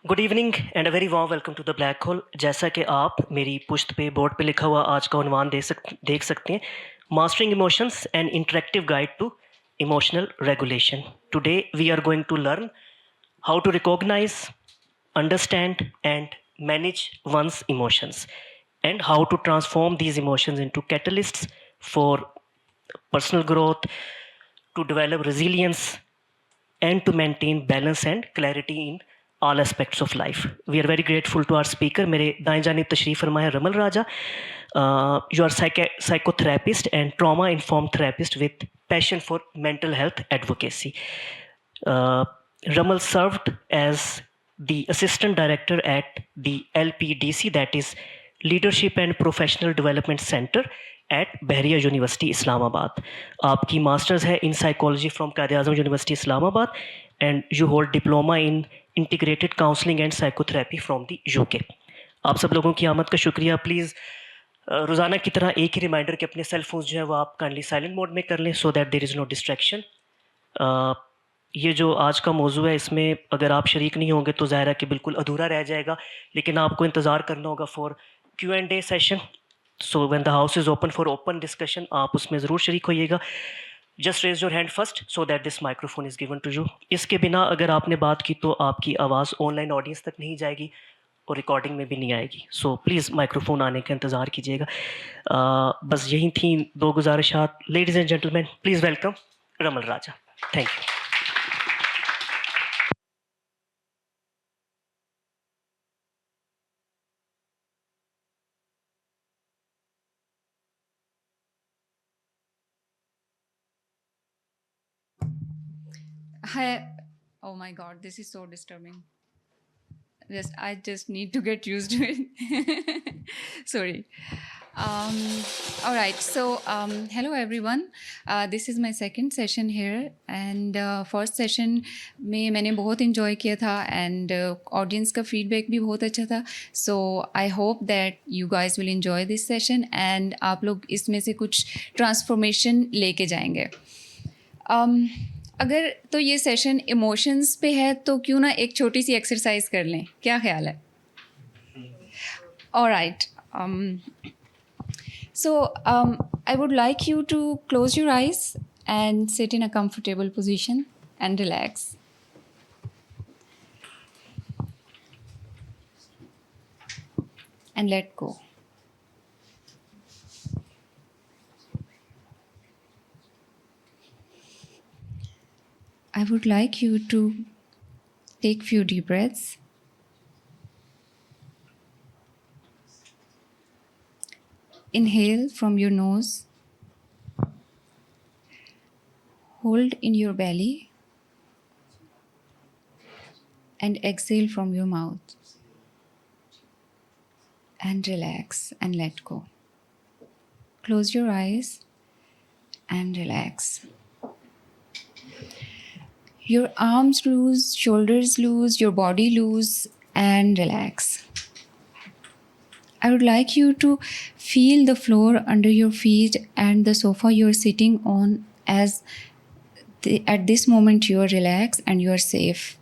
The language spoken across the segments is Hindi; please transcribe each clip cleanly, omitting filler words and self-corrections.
Good evening and a very warm welcome to the black hole. जैसा कि आप मेरी पुश्त पे बोर्ड पे लिखा हुआ आज का उन्वान देख सकते हैं, mastering emotions and interactive guide to emotional regulation. Today we are going to learn how to recognize, understand, and manage one's emotions, and how to transform these emotions into catalysts for personal growth, to develop resilience, and to maintain balance and clarity in all aspects of life. We are very grateful to our speaker. मेरे दाएं जानिब तशरीफ़ फरमाया रमल राजा. You are psychotherapist and trauma informed therapist with passion for mental health advocacy. Uh, Ramal served as the assistant director at the LPDC, that is Leadership and Professional Development Center at Bahria University, Islamabad. आपकी मास्टर्स है in psychology from Quaid Azam university Islamabad and you hold diploma in integrated counselling and psychotherapy from the UK. आप सब लोगों की आमद का शुक्रिया. प्लीज़ रोज़ाना की तरह एक ही रिमाइंडर कि अपने सेल फोन्स जो है वो आप काइंडली साइलेंट मोड में कर लें so that there is no distraction. ये जो आज का मौजू है इसमें अगर आप शरीक नहीं होंगे तो ज़ाहिर है कि बिल्कुल अधूरा रह जाएगा, लेकिन आपको इंतज़ार करना होगा for Q&A session. So when the house is open for open discussion, आप उसमें ज़रूर शरीक होइएगा. Just raise your hand first so that this microphone is given to you. इसके बिना अगर आपने बात की तो आपकी आवाज़ ऑनलाइन ऑडियंस तक नहीं जाएगी और रिकॉर्डिंग में भी नहीं आएगी. सो प्लीज़ माइक्रोफोन आने का इंतज़ार कीजिएगा. बस यही थी दो गुजारिशात. Ladies and gentleman, please welcome Ramal Raja. Thank you. Hi. Oh my God, this is so disturbing. I just need to get used to it. Sorry. All right. So, hello everyone. This is my second session here, and first session में मैंने बहुत enjoy किया था, and audience का feedback भी बहुत अच्छा था. So I hope that you guys will enjoy this session, and आप लोग इसमें से कुछ transformation लेके जाएंगे. अगर तो ये सेशन इमोशंस पे है तो क्यों ना एक छोटी सी एक्सरसाइज कर लें, क्या ख्याल है? Alright. So I would like you to close your eyes and sit in a comfortable position and relax. And let go. I would like you to take few deep breaths. Inhale from your nose. Hold in your belly. And exhale from your mouth. And relax and let go. Close your eyes and relax. Your arms loose, shoulders loose, your body loose, and relax. I would like you to feel the floor under your feet and the sofa you're sitting on, as at this moment you are relaxed and you are safe.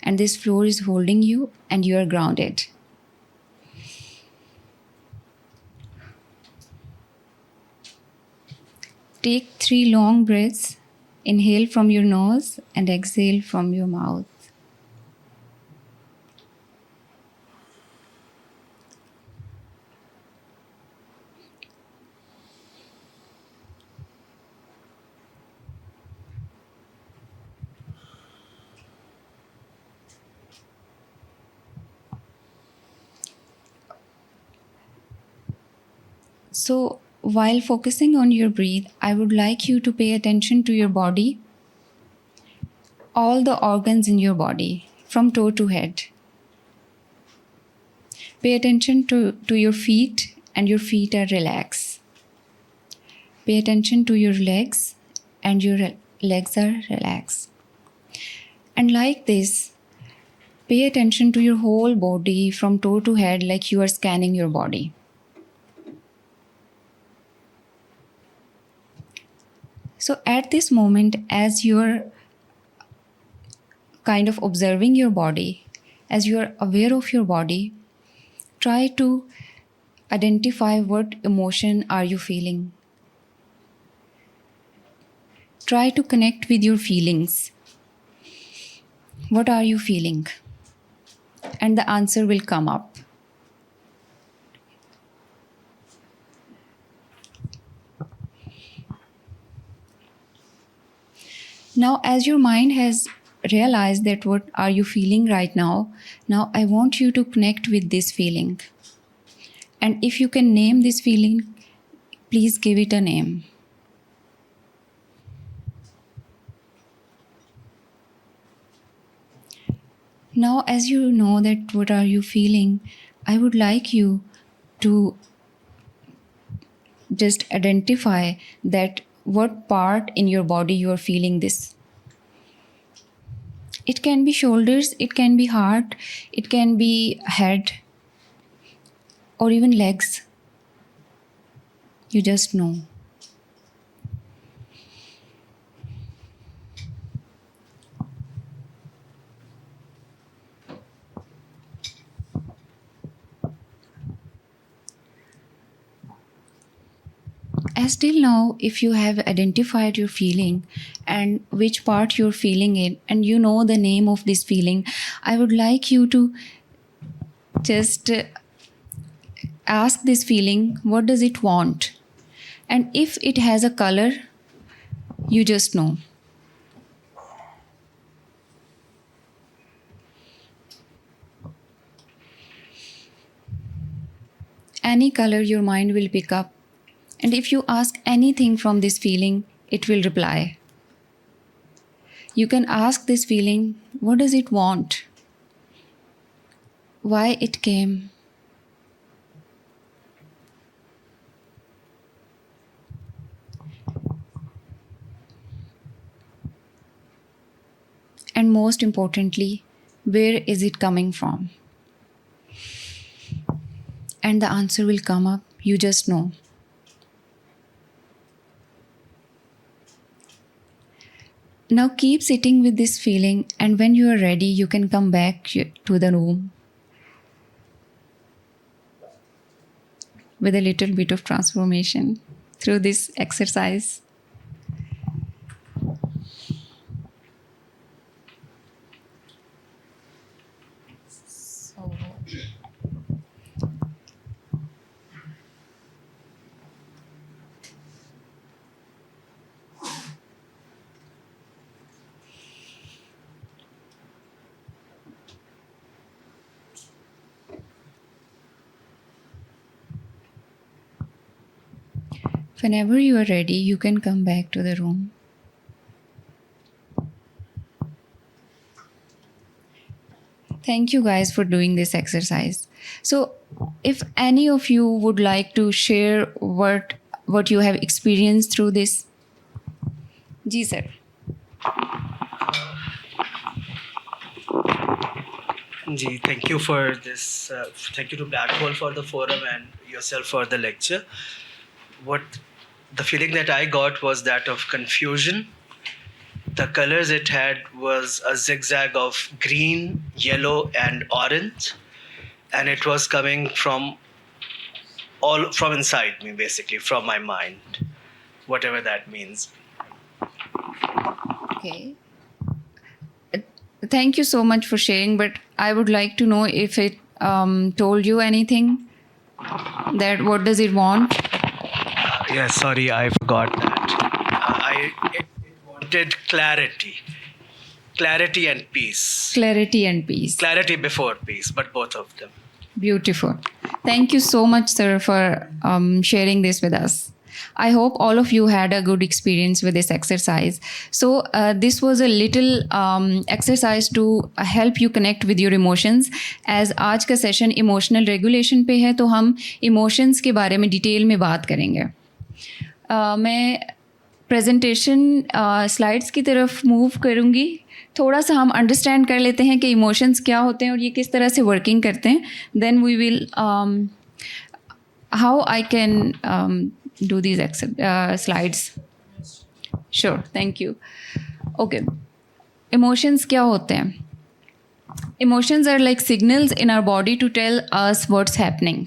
And this floor is holding you and you are grounded. Take 3 long breaths. Inhale from your nose and exhale from your mouth. So, while focusing on your breath, I would like you to pay attention to your body, all the organs in your body, from toe to head. Pay attention to your feet, and your feet are relaxed. Pay attention to your legs, and your legs are relaxed. And like this, pay attention to your whole body from toe to head, like you are scanning your body. So at this moment, as you're kind of observing your body, as you are aware of your body, try to identify what emotion are you feeling. Try to connect with your feelings. What are you feeling? And the answer will come up. Now, as your mind has realized that what are you feeling right now, now I want you to connect with this feeling. And if you can name this feeling, please give it a name. Now, as you know that what are you feeling, I would like you to just identify that what part in your body you are feeling this. It can be shoulders, it can be heart, it can be head, or even legs. You just know. As till now, if you have identified your feeling and which part you're feeling it, and you know the name of this feeling, I would like you to just ask this feeling, what does it want? And if it has a color, you just know. Any color your mind will pick up. And if you ask anything from this feeling, it will reply. You can ask this feeling, what does it want? Why it came? And most importantly, where is it coming from? And the answer will come up, you just know. Now keep sitting with this feeling, and when you are ready, you can come back to the room with a little bit of transformation through this exercise. Whenever you are ready, you can come back to the room. Thank you guys for doing this exercise. So, if any of you would like to share what you have experienced through this, ji sir. Ji, thank you for this. Thank you to Black Hole for the forum and yourself for the lecture. What the feeling that I got was that of confusion. The colors it had was a zigzag of green, yellow, and orange, and it was coming from inside me, basically from my mind, whatever that means. Okay. Thank you so much for sharing, but I would like to know if it told you anything. That what does it want? Yes, sorry, I forgot that. It wanted clarity and peace. Clarity and peace. Clarity before peace, but both of them. Beautiful. Thank you so much, sir, for sharing this with us. I hope all of you had a good experience with this exercise. So this was a little exercise to help you connect with your emotions. As आज का सेशन इमोशनल रेगुलेशन पे है, तो हम इमोशंस के बारे में डिटेल में बात करेंगे. मैं प्रेजेंटेशन स्लाइड्स की तरफ मूव करूँगी. थोड़ा सा हम अंडरस्टैंड कर लेते हैं कि इमोशंस क्या होते हैं और ये किस तरह से वर्किंग करते हैं. Then we will how I can do these slides. Sure, thank you. Okay, emotions क्या होते हैं? Emotions are like signals in our body to tell us what's happening.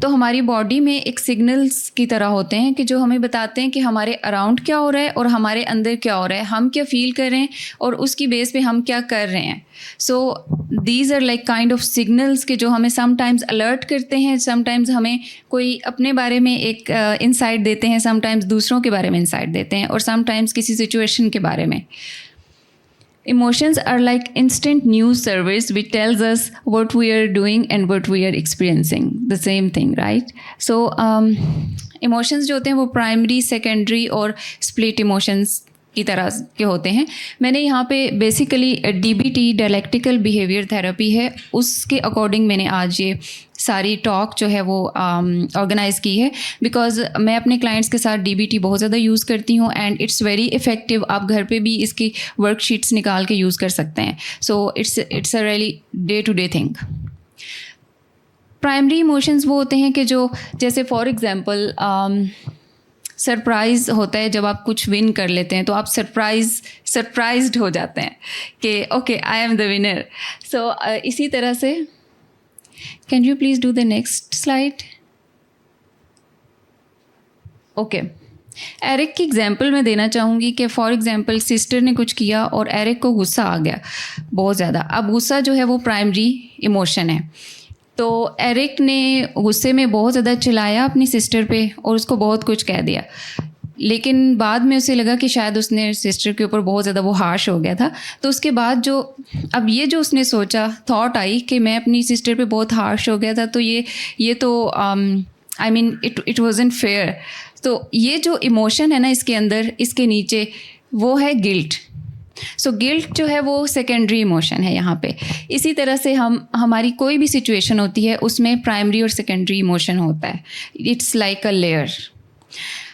तो हमारी बॉडी में एक सिग्नल्स की तरह होते हैं कि जो हमें बताते हैं कि हमारे अराउंड क्या हो रहा है और हमारे अंदर क्या हो रहा है, हम क्या फील कर रहे हैं और उसकी बेस पे हम क्या कर रहे हैं. So these are like kind of signals के जो हमें समटाइम्स अलर्ट करते हैं, समटाइम्स हमें कोई अपने बारे में एक इंसाइट देते हैं, समटाइम्स दूसरों के बारे में इंसाइट देते हैं और समटाइम्स किसी सिचुएशन के बारे में. Emotions are like instant news service which tells us what we are doing and what we are experiencing. The same thing, right? So, emotions जो होते हैं वो primary, secondary और split emotions की तरह के होते हैं. मैंने यहाँ पे basically DBT dialectical behaviour therapy है, उसके अकॉर्डिंग मैंने आज ये सारी टॉक जो है वो ऑर्गेनाइज़ की है, बिकॉज मैं अपने क्लाइंट्स के साथ DBT बहुत ज़्यादा यूज़ करती हूँ एंड इट्स वेरी इफ़ेक्टिव. आप घर पे भी इसकी वर्कशीट्स निकाल के यूज़ कर सकते हैं. So it's a really day to day thing. Primary emotions वो होते हैं कि जो जैसे फॉर एग्ज़ाम्पल सरप्राइज़ होता है. जब आप कुछ विन कर लेते हैं तो आप सरप्राइज्ड हो जाते हैं कि okay I am the winner. So इसी तरह से can you please do the next slide. Okay, Eric की एग्जांपल मैं देना चाहूँगी कि फॉर एग्जांपल सिस्टर ने कुछ किया और एरिक को गुस्सा आ गया बहुत ज़्यादा. अब गुस्सा जो है वो प्राइमरी इमोशन है. तो एरिक ने गुस्से में बहुत ज़्यादा चिल्लाया अपनी सिस्टर पे और उसको बहुत कुछ कह दिया, लेकिन बाद में उसे लगा कि शायद उसने सिस्टर के ऊपर बहुत ज़्यादा वो हार्श हो गया था. तो उसके बाद जो उसने सोचा, थॉट आई कि मैं अपनी सिस्टर पे बहुत हार्श हो गया था, तो ये तो I mean it wasn't fair. तो ये जो इमोशन है ना इसके अंदर, इसके नीचे, वो है गिल्ट. सो गिल्ट जो है वो सेकेंडरी इमोशन है यहाँ पे. इसी तरह से हमारी कोई भी सिचुएशन होती है उसमें प्राइमरी और सेकेंडरी इमोशन होता है. It's like a layer.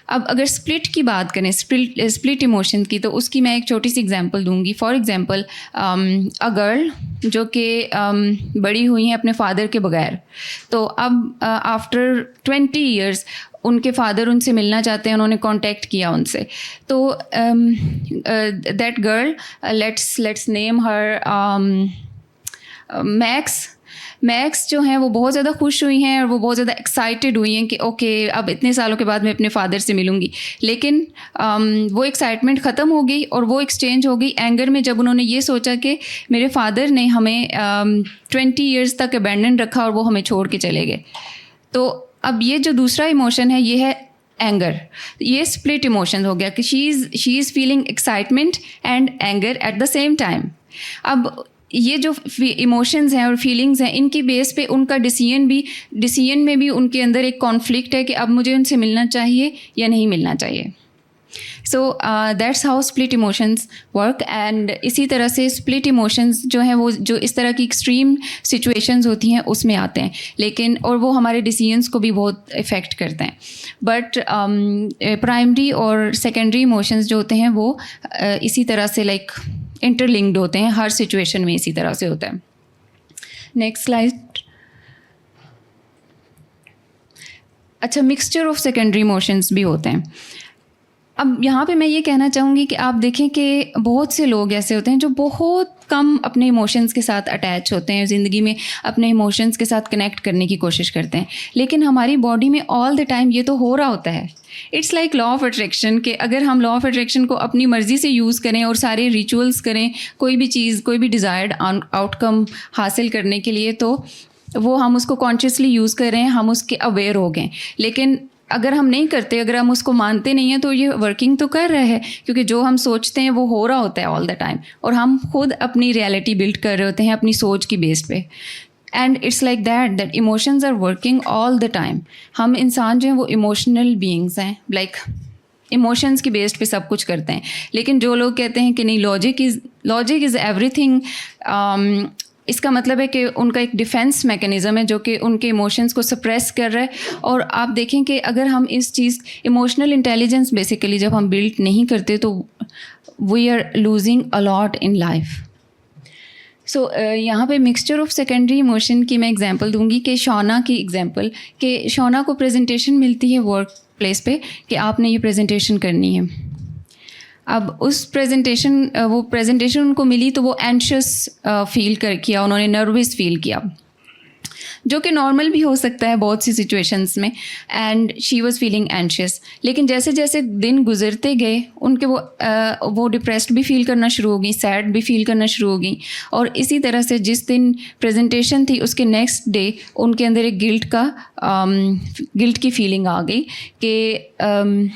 अब अगर स्प्लिट की बात करें, स्प्लिट इमोशन की, तो उसकी मैं एक छोटी सी एग्जांपल दूंगी. फॉर एग्जांपल अ गर्ल जो कि बड़ी हुई हैं अपने फादर के बगैर. तो अब आफ्टर 20 ईयर्स उनके फादर उनसे मिलना चाहते हैं, उन्होंने कांटेक्ट किया उनसे. तो that girl, let's name her max जो हैं वो बहुत ज़्यादा खुश हुई हैं और वो बहुत ज़्यादा एक्साइटेड हुई हैं कि ओके अब इतने सालों के बाद मैं अपने फादर से मिलूँगी. लेकिन वो एक्साइटमेंट ख़त्म हो गई और वो एक्सचेंज हो गई एंगर में, जब उन्होंने ये सोचा कि मेरे फादर ने हमें 20 ईयर्स तक अबैंडन रखा और वो हमें छोड़ के चले गए. तो अब ये जो दूसरा इमोशन है ये है एंगर. ये स्प्लिट इमोशन हो गया कि she is feeling excitement and anger at the same time. अब ये जो इमोशंस हैं और फीलिंग्स हैं, इनकी बेस पे उनका डिसीजन में भी उनके अंदर एक कॉन्फ्लिक्ट है कि अब मुझे उनसे मिलना चाहिए या नहीं मिलना चाहिए. सो that's how split emotions work. And इसी तरह से स्प्लिट इमोशंस जो हैं वो जो इस तरह की एक्सट्रीम सिचुएशंस होती हैं उसमें आते हैं, लेकिन और वो हमारे डिसीजंस को भी बहुत इफ़ेक्ट करते हैं. बट प्राइमरी और सेकेंडरी इमोशंस जो होते हैं वो इसी तरह से लाइक इंटरलिंक्ड होते हैं. हर सिचुएशन में इसी तरह से होता है. Next slide. अच्छा, मिक्सचर ऑफ सेकेंडरी इमोशंस भी होते हैं. अब यहाँ पे मैं ये कहना चाहूँगी कि आप देखें कि बहुत से लोग ऐसे होते हैं जो बहुत कम अपने इमोशंस के साथ अटैच होते हैं, ज़िंदगी में अपने इमोशंस के साथ कनेक्ट करने की कोशिश करते हैं, लेकिन हमारी बॉडी में ऑल द टाइम ये तो हो रहा होता है. It's like law of attraction कि अगर हम लॉ ऑफ अट्रैक्शन को अपनी मर्ज़ी से यूज़ करें और सारे रिचुअल्स करें कोई भी चीज़, कोई भी डिज़ायर्ड आउटकम हासिल करने के लिए, तो वो हम उसको कॉन्शियसली यूज़ कर रहे हैं, हम उसके अवेयर हो गए. लेकिन अगर हम नहीं करते, अगर हम उसको मानते नहीं हैं, तो ये वर्किंग तो कर रहा है, क्योंकि जो हम सोचते हैं वो हो रहा होता है ऑल द टाइम, और हम खुद अपनी रियलिटी बिल्ड कर रहे होते हैं अपनी सोच की बेस पे. And it's like that emotions are working all the time. हम इंसान जो हैं वो इमोशनल बीइंग्स हैं, लाइक इमोशंस की बेस्ड पे सब कुछ करते हैं. लेकिन जो लोग कहते हैं कि नहीं, लॉजिक इज़ एवरीथिंग, इसका मतलब है कि उनका एक डिफेंस मैकेनिज़्म है जो कि उनके इमोशंस को सप्रेस कर रहा है. और आप देखें कि अगर हम इस चीज़ इमोशनल इंटेलिजेंस बेसिकली जब हम बिल्ड नहीं करते तो we are losing a lot in life. So यहाँ पे मिक्सचर ऑफ सेकेंडरी इमोशन की मैं एग्जांपल दूंगी कि शौना की एग्जांपल, कि शौना को प्रेजेंटेशन मिलती है वर्क प्लेस पे कि आपने ये प्रेजेंटेशन करनी है. अब उस वो प्रेजेंटेशन उनको मिली तो वो एंशियस फील किया, उन्होंने नर्वस फील किया, जो कि नॉर्मल भी हो सकता है बहुत सी सिचुएशंस में, and she was feeling anxious. लेकिन जैसे जैसे दिन गुजरते गए उनके वो डिप्रेस्ड भी फील करना शुरू हो गई, सैड भी फील करना शुरू हो गई. और इसी तरह से जिस दिन प्रेजेंटेशन थी उसके नेक्स्ट डे उनके अंदर एक गिल्ट की फीलिंग आ गई कि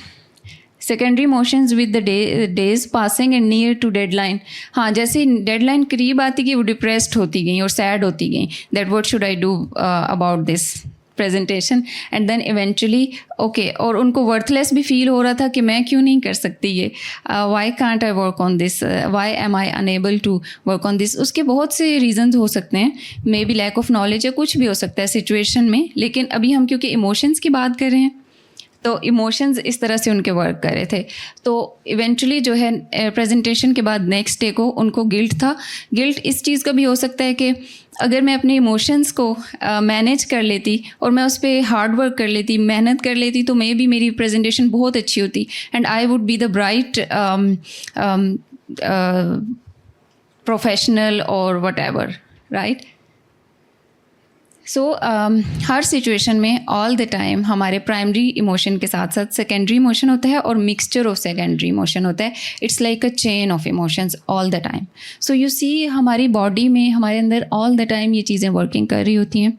secondary emotions with the days passing and near to deadline. हाँ, जैसे डेडलाइन करीब आती गई वो डिप्रेस्ड होती गई और सैड होती गई, that what should I do about this presentation. And then eventually okay, और उनको वर्थलेस भी फील हो रहा था कि मैं क्यों नहीं कर सकती ये, why can't I work on this, why am I unable to work on this. उसके बहुत से रीजंस हो सकते हैं, may be lack of knowledge या कुछ भी हो सकता है सिचुएशन में. लेकिन अभी हम क्योंकि इमोशंस की बात कर रहे हैं तो इमोशंस इस तरह से उनके वर्क कर रहे थे. तो इवेंचुअली जो है प्रेजेंटेशन के बाद नेक्स्ट डे को उनको गिल्ट था. गिल्ट इस चीज़ का भी हो सकता है कि अगर मैं अपने इमोशंस को मैनेज कर लेती और मैं उस पर हार्ड वर्क कर लेती, मेहनत कर लेती, तो मे बी मेरी प्रेजेंटेशन बहुत अच्छी होती and I would be the bright professional और वट एवर, राइट. सो हर सिचुएशन में ऑल द टाइम हमारे प्राइमरी इमोशन के साथ साथ सेकेंडरी इमोशन होता है और मिक्सचर ऑफ सेकेंडरी इमोशन होता है. It's like a chain of emotions all the time. So you see हमारी बॉडी में, हमारे अंदर ऑल द टाइम ये चीज़ें वर्किंग कर रही होती हैं.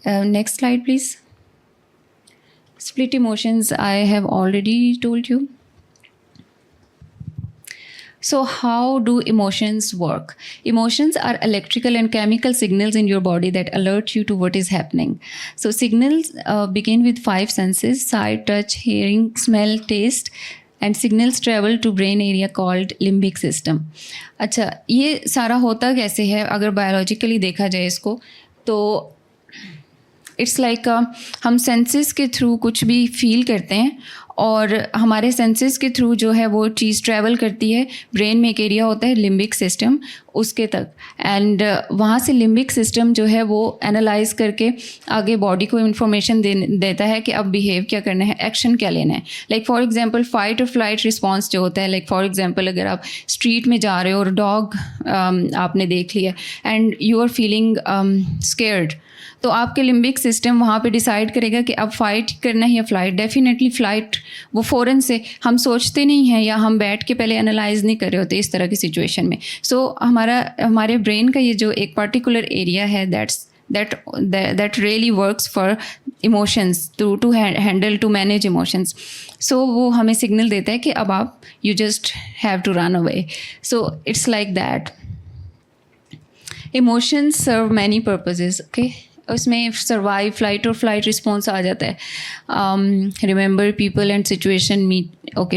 Next slide please. Split emotions I have already told you. So how do emotions work? Emotions are electrical and chemical signals in your body that alert you to what is happening. So signals begin with 5 senses: sight, touch, hearing, smell, taste, and signals travel to brain area called limbic system. अच्छा, ये सारा होता कैसे है अगर बायोलॉजिकली देखा जाए इसको, तो इट्स लाइक हम सेंसेस के थ्रू कुछ भी फील करते हैं और हमारे सेंसेस के थ्रू जो है वो चीज़ ट्रैवल करती है. ब्रेन में एक एरिया होता है लिम्बिक सिस्टम, उसके तक, एंड वहाँ से लिम्बिक सिस्टम जो है वो एनालाइज करके आगे बॉडी को इन्फॉर्मेशन देता है कि अब बिहेव क्या करना है, एक्शन क्या लेना है. लाइक फॉर एग्जांपल फाइट और फ्लाइट रिस्पॉन्स जो होता है, लाइक फॉर एग्जांपल अगर आप स्ट्रीट में जा रहे हो और डॉग आपने देख लिया and you are feeling scared, तो आपके लिम्बिक सिस्टम वहाँ पे डिसाइड करेगा कि अब फाइट करना है या फ्लाइट. डेफिनेटली फ्लाइट, वो फ़ौरन से, हम सोचते नहीं हैं या हम बैठ के पहले एनालाइज नहीं कर रहे होते इस तरह की सिचुएशन में. सो हमारे ब्रेन का ये जो एक पर्टिकुलर एरिया है that really works for emotions to handle, to manage emotions. So वो हमें सिग्नल देता है कि अब आप you just have to run away. So it's like that. Emotions serve many purposes. Okay. उसमें सर्वाइव, फ्लाइट और फ्लाइट रिस्पॉन्स आ जाता है. Remember people and situation,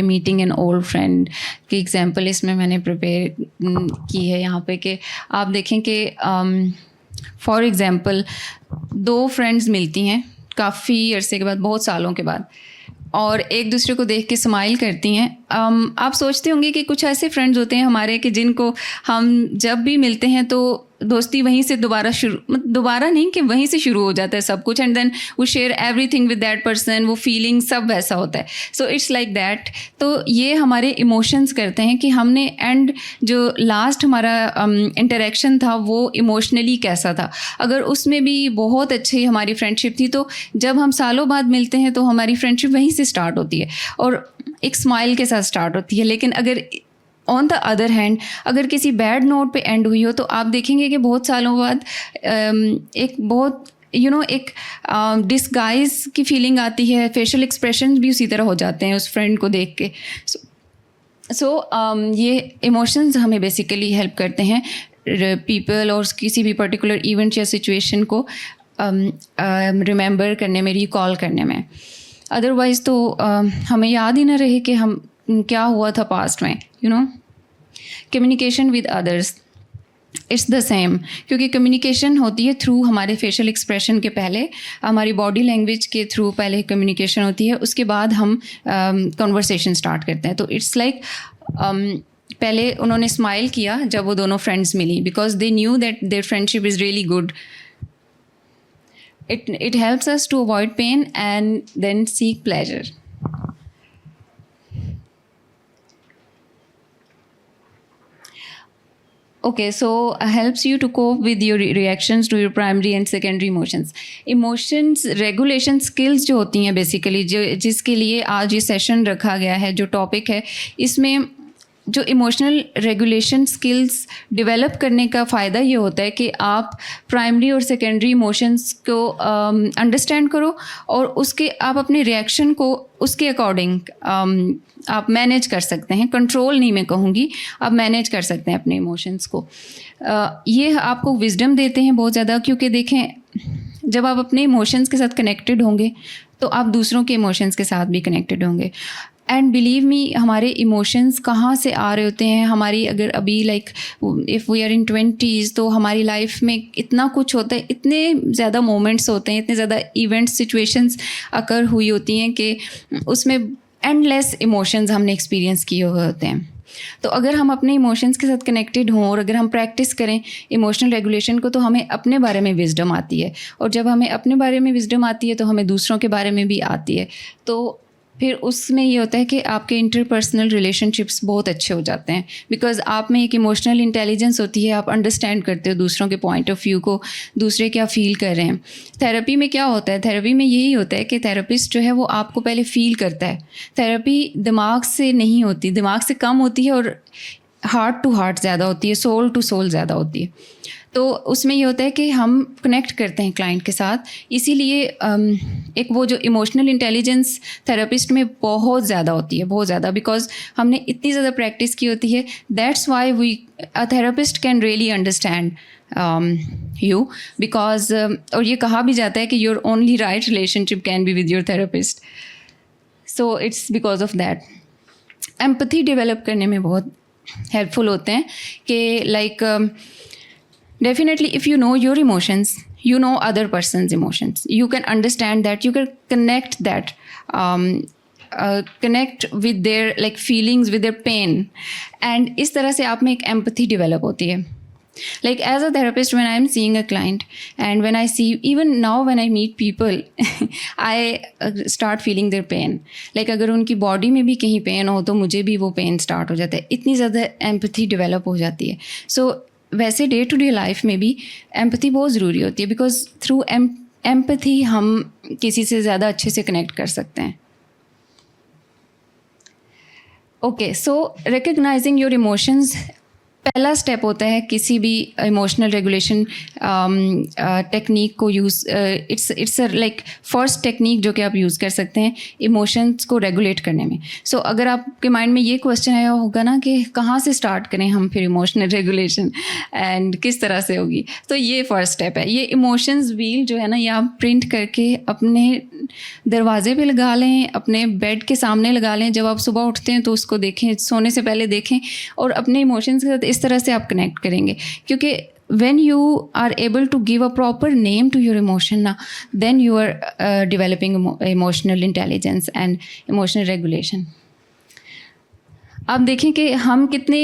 meeting an old friend की एग्जांपल इसमें मैंने प्रिपेयर की है यहाँ पे कि आप देखें कि फॉर एग्जांपल 2 फ्रेंड्स मिलती हैं काफ़ी अरसे के बाद, बहुत सालों के बाद, और एक दूसरे को देख के स्माइल करती हैं. आप सोचते होंगे कि कुछ ऐसे फ्रेंड्स होते हैं हमारे कि जिनको हम जब भी मिलते हैं तो दोस्ती वहीं से दोबारा नहीं कि वहीं से शुरू हो जाता है सब कुछ, एंड देन वो share everything with that person, वो फीलिंग सब वैसा होता है. So it's like that. तो ये हमारे इमोशंस करते हैं कि हमने एंड जो लास्ट हमारा इंटरेक्शन था वो इमोशनली कैसा था. अगर उसमें भी बहुत अच्छी हमारी फ्रेंडशिप थी तो जब हम सालों बाद मिलते हैं तो हमारी फ्रेंडशिप वहीं से स्टार्ट होती है और एक स्माइल के साथ स्टार्ट होती है. लेकिन अगर ऑन द अदर हैंड अगर किसी बैड नोट पे एंड हुई हो तो आप देखेंगे कि बहुत सालों बाद एक बहुत एक डिस्गाइज की फीलिंग आती है, फेशियल एक्सप्रेशन भी उसी तरह हो जाते हैं उस फ्रेंड को देख के. सो ये इमोशंस हमें बेसिकली हेल्प करते हैं पीपल और किसी भी पर्टिकुलर इवेंट या सिचुएशन को रिमेंबर करने में, रिकॉल करने में. अदरवाइज़ तो हमें याद ही ना रहे कि हम क्या हुआ था पास्ट में. Communication with others, it's the same, क्योंकि कम्युनिकेशन होती है थ्रू हमारे फेशियल एक्सप्रेशन के पहले, हमारी बॉडी लैंग्वेज के थ्रू पहले कम्युनिकेशन होती है, उसके बाद हम कन्वर्सेशन स्टार्ट करते हैं. तो इट्स लाइक पहले उन्होंने स्माइल किया जब वो दोनों फ्रेंड्स मिली because they knew that their friendship is really good. It helps us to avoid pain and then seek pleasure. Okay, so helps you to cope with your reactions to your primary and secondary emotions. Emotions regulation skills जो होती हैं बेसिकली, जो जिसके लिए आज ये सेशन रखा गया है, जो टॉपिक है, इसमें जो इमोशनल रेगुलेशन स्किल्स डेवलप करने का फ़ायदा ये होता है कि आप प्राइमरी और सेकेंडरी इमोशंस को अंडरस्टैंड करो और उसके आप अपने रिएक्शन को उसके अकॉर्डिंग आप मैनेज कर सकते हैं. कंट्रोल नहीं मैं कहूँगी, आप मैनेज कर सकते हैं अपने इमोशंस को. ये आपको विजडम देते हैं बहुत ज़्यादा, क्योंकि देखें जब आप अपने इमोशंस के साथ कनेक्टेड होंगे तो आप दूसरों के इमोशंस के साथ भी कनेक्टेड होंगे. एंड बिलीव मी, हमारे इमोशंस कहाँ से आ रहे होते हैं. हमारी अगर अभी like if we are in 20s तो हमारी लाइफ में इतना कुछ होता है, इतने ज़्यादा मोमेंट्स होते हैं, इतने ज़्यादा इवेंट सिचुएशंस अकर हुई होती हैं कि उसमें एंडलेस इमोशंस हमने एक्सपीरियंस किए हुए होते हैं. तो अगर हम अपने इमोशंस के साथ कनेक्टेड हों और अगर हम प्रैक्टिस करें इमोशनल रेगुलेशन को, तो हमें अपने बारे में विजडम आती है. और जब हमें अपने बारे में विजडम आती है तो हमें दूसरों के बारे में भी आती है. तो फिर उसमें ये होता है कि आपके इंटरपर्सनल रिलेशनशिप्स बहुत अच्छे हो जाते हैं, बिकॉज़ आप में एक इमोशनल इंटेलिजेंस होती है. आप अंडरस्टैंड करते हो दूसरों के पॉइंट ऑफ व्यू को, दूसरे क्या फ़ील कर रहे हैं. थेरेपी में क्या होता है, थेरेपी में यही होता है कि थेरेपिस्ट जो है वो आपको पहले फ़ील करता है. थेरेपी दिमाग से नहीं होती, दिमाग से कम होती है और हार्ट टू हार्ट ज़्यादा होती है, सोल टू सोल ज़्यादा होती है. तो उसमें ये होता है कि हम कनेक्ट करते हैं क्लाइंट के साथ. इसीलिए एक वो जो इमोशनल इंटेलिजेंस थेरेपिस्ट में बहुत ज़्यादा होती है, बहुत ज़्यादा, बिकॉज हमने इतनी ज़्यादा प्रैक्टिस की होती है. That's why we a therapist can really understand you, because और ये कहा भी जाता है कि your only right relationship can be with your therapist. So it's because of that. Empathy develop करने में बहुत हेल्पफुल होते हैं कि like definitely if you know your emotions, you know other person's emotions, you can understand that, you can connect that, connect with their like feelings, with their pain, and इस तरह से आप में एक empathy develop होती है. Like as a therapist, when I am seeing a client and when I see, even now when I meet people, I start feeling their pain. Like अगर उनकी body में भी कहीं pain हो तो मुझे भी वो pain start हो जाता है. इतनी ज़्यादा empathy develop हो जाती है. So वैसे डे टू डे लाइफ में भी एम्पैथी बहुत ज़रूरी होती है, बिकॉज थ्रू एम्पैथी हम किसी से ज़्यादा अच्छे से कनेक्ट कर सकते हैं. Okay, so recognising your emotions पहला स्टेप होता है किसी भी इमोशनल रेगुलेशन टेक्निक को use. It's like first technique जो कि आप यूज़ कर सकते हैं इमोशंस को रेगुलेट करने में. सो अगर आपके माइंड में ये क्वेश्चन आया होगा ना कि कहाँ से स्टार्ट करें हम फिर इमोशनल रेगुलेशन एंड किस तरह से होगी, तो ये फर्स्ट स्टेप है. ये इमोशंस व्हील जो है ना, ये आप प्रिंट करके अपने दरवाजे पे लगा लें, अपने बेड के सामने लगा लें. जब आप सुबह उठते हैं तो उसको देखें, सोने से पहले देखें, और अपने इमोशंस के साथ इस तरह से आप कनेक्ट करेंगे. क्योंकि when you are able to give a proper name to your emotion now, then you are developing emotional intelligence and emotional regulation. आप देखें कि हम कितने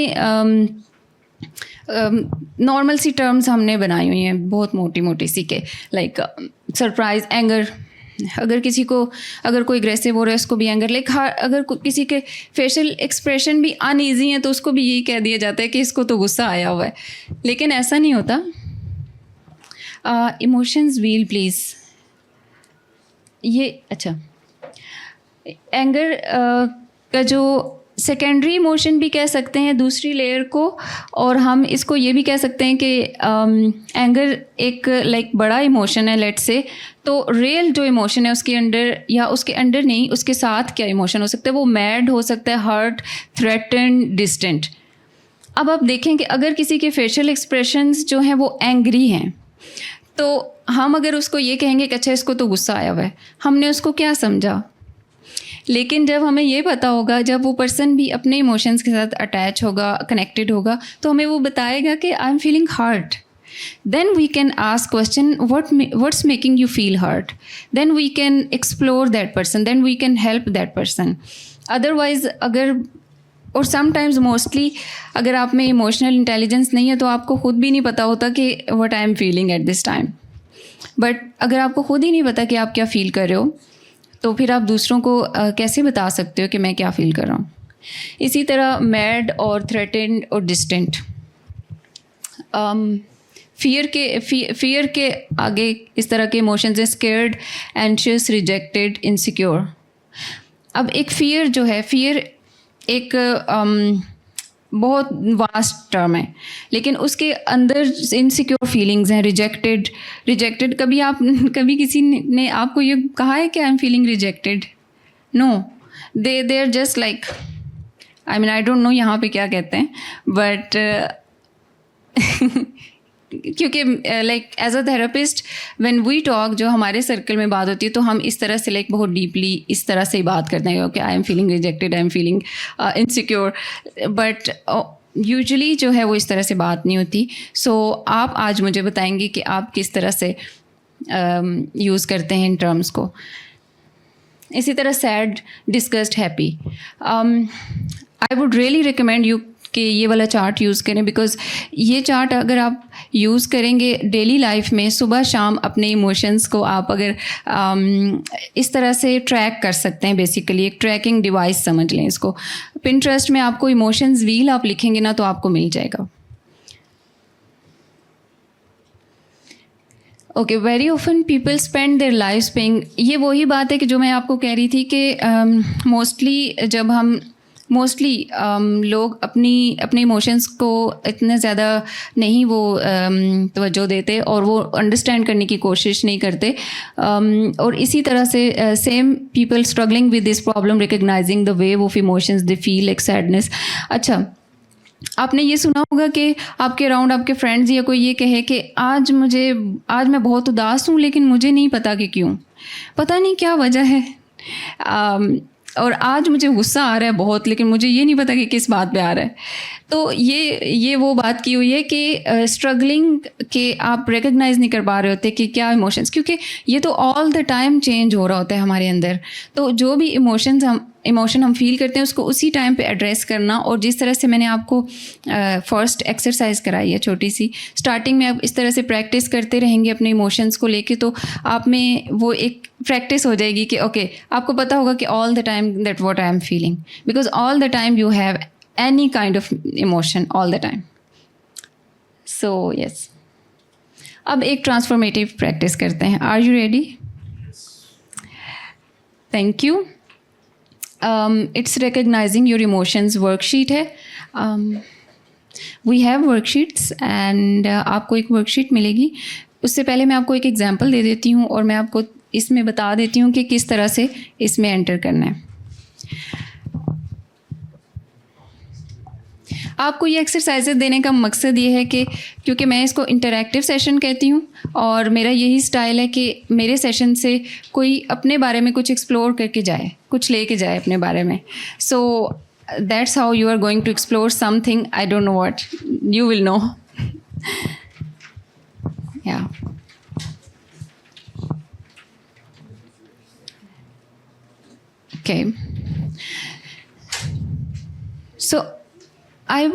नॉर्मल सी टर्म्स हमने बनाई हुई हैं, बहुत मोटी मोटी सी के, लाइक सरप्राइज, एंगर. अगर किसी को, अगर कोई एग्रेसिव हो रहा है उसको भी एंगर. लाइक अगर किसी के फेशियल एक्सप्रेशन भी अनईजी हैं तो उसको भी यही कह दिया जाता है कि इसको तो गुस्सा आया हुआ है. लेकिन ऐसा नहीं होता. Emotions wheel please. ये अच्छा, एंगर का जो सेकेंडरी इमोशन भी कह सकते हैं दूसरी लेयर को, और हम इसको ये भी कह सकते हैं कि एंगर एक लाइक बड़ा इमोशन है लेट्स से. तो रियल जो इमोशन है उसके अंडर, या उसके अंडर नहीं, उसके साथ क्या इमोशन हो सकता है, वो मैड हो सकता है, हर्ट, थ्रेटन, डिस्टेंट. अब आप देखें कि अगर किसी के फेशियल एक्सप्रेशंस जो हैं वो एंग्री हैं, तो हम अगर उसको ये कहेंगे कि अच्छा इसको तो गुस्सा आया हुआ है, हमने उसको क्या समझा. लेकिन जब हमें ये पता होगा, जब वो पर्सन भी अपने इमोशंस के साथ अटैच होगा, कनेक्टेड होगा, तो हमें वो बताएगा कि I am feeling hurt. Then we can ask question, what's making you feel hurt? Then we can explore that person. Then we can help that person. Otherwise, अगर, और sometimes mostly अगर आप में इमोशनल इंटेलिजेंस नहीं है तो आपको खुद भी नहीं पता होता कि what I am feeling at this time. But अगर आपको खुद ही नहीं पता कि आप क्या फील कर रहे हो, तो फिर आप दूसरों को कैसे बता सकते हो कि मैं क्या फील कर रहा हूँ. इसी तरह मैड और थ्रेटेंड और डिस्टेंट. फियर के आगे इस तरह के इमोशंस हैं, स्केर्ड, एंशियस, रिजेक्टेड, इनसिक्योर. अब एक फियर जो है, फियर एक बहुत वास्ट टर्म है, लेकिन उसके अंदर इनसिक्योर फीलिंग्स हैं. रिजेक्टेड कभी किसी ने आपको ये कहा है कि I am feeling rejected? No, they are just like, I mean I don't know यहाँ पे क्या कहते हैं, बट क्योंकि like as a therapist when we talk, जो हमारे सर्कल में बात होती है तो हम इस तरह से लाइक बहुत डीपली इस तरह से ही बात करते हैं कि I am feeling rejected, I am feeling insecure, but usually जो है वो इस तरह से बात नहीं होती. सो आप आज मुझे बताएंगे कि आप किस तरह से यूज़ करते हैं इन टर्म्स को. इसी तरह sad, disgust, happy. I would really recommend you कि ये वाला चार्ट यूज़ करें, बिकॉज़ ये चार्ट अगर आप यूज़ करेंगे डेली लाइफ में, सुबह शाम अपने इमोशंस को आप अगर इस तरह से ट्रैक कर सकते हैं. बेसिकली एक ट्रैकिंग डिवाइस समझ लें इसको. पिंटरेस्ट में आपको इमोशंस व्हील आप लिखेंगे ना तो आपको मिल जाएगा. Okay, very often people spend their life paying. ये वही बात है कि जो मैं आपको कह रही थी कि मोस्टली लोग अपने इमोशंस को इतने ज़्यादा नहीं वो तवज्जो देते और वो अंडरस्टैंड करने की कोशिश नहीं करते. और इसी तरह से same people struggling with this problem recognising the wave of emotions they feel, like sadness. अच्छा, आपने ये सुना होगा कि आपके अराउंड आपके फ्रेंड्स या कोई ये कहे कि आज मैं बहुत उदास हूँ, लेकिन मुझे नहीं पता कि क्यों, पता नहीं क्या वजह है. और आज मुझे गुस्सा आ रहा है बहुत, लेकिन मुझे ये नहीं पता कि किस बात पे आ रहा है. तो ये वो बात की हुई है कि स्ट्रगलिंग के आप रिकग्नाइज़ नहीं कर पा रहे होते कि क्या इमोशंस, क्योंकि ये तो ऑल द टाइम चेंज हो रहा होता है हमारे अंदर. तो जो भी इमोशन हम फील करते हैं उसको उसी टाइम पे एड्रेस करना. और जिस तरह से मैंने आपको फर्स्ट एक्सरसाइज कराई है छोटी सी, स्टार्टिंग में आप इस तरह से प्रैक्टिस करते रहेंगे अपने इमोशंस को लेके, तो आप में वो एक प्रैक्टिस हो जाएगी कि ओके, आपको पता होगा कि all the time that what I am feeling, because all the time you have any kind of emotion all the time. So yes, अब एक ट्रांसफॉर्मेटिव प्रैक्टिस करते हैं. Are you ready? Thank you. It's recognizing your emotions worksheet है. वी हैव वर्कशीट्स एंड आपको एक वर्कशीट मिलेगी. उससे पहले मैं आपको एक एग्जांपल दे देती हूँ और मैं आपको इसमें बता देती हूँ कि किस तरह से इसमें एंटर करना है. आपको ये एक्सरसाइजेज देने का मकसद ये है कि क्योंकि मैं इसको इंटरैक्टिव सेशन कहती हूँ और मेरा यही स्टाइल है कि मेरे सेशन से कोई अपने बारे में कुछ एक्सप्लोर करके जाए, कुछ लेके जाए अपने बारे में. So that's how you are going to explore something. I don't know what, you will know. Yeah okay, so I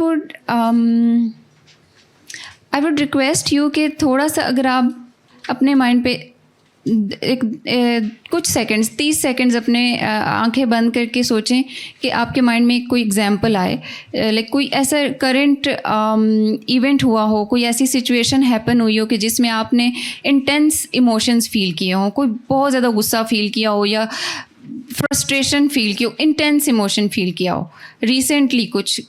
would request you कि थोड़ा सा अगर आप अपने माइंड पे कुछ सेकंड्स, 30 सेकंड्स अपने आंखें बंद करके सोचें कि आपके माइंड में कोई एग्जांपल आए, लाइक कोई ऐसा करंट इवेंट हुआ हो, कोई ऐसी सिचुएशन हैपन हुई हो कि जिसमें आपने इंटेंस इमोशंस फील किए हों, कोई बहुत ज़्यादा गुस्सा फील किया हो या फ्रस्ट्रेशन फील की हो, इंटेंस इमोशन फील किया हो, रिसेंटली कुछ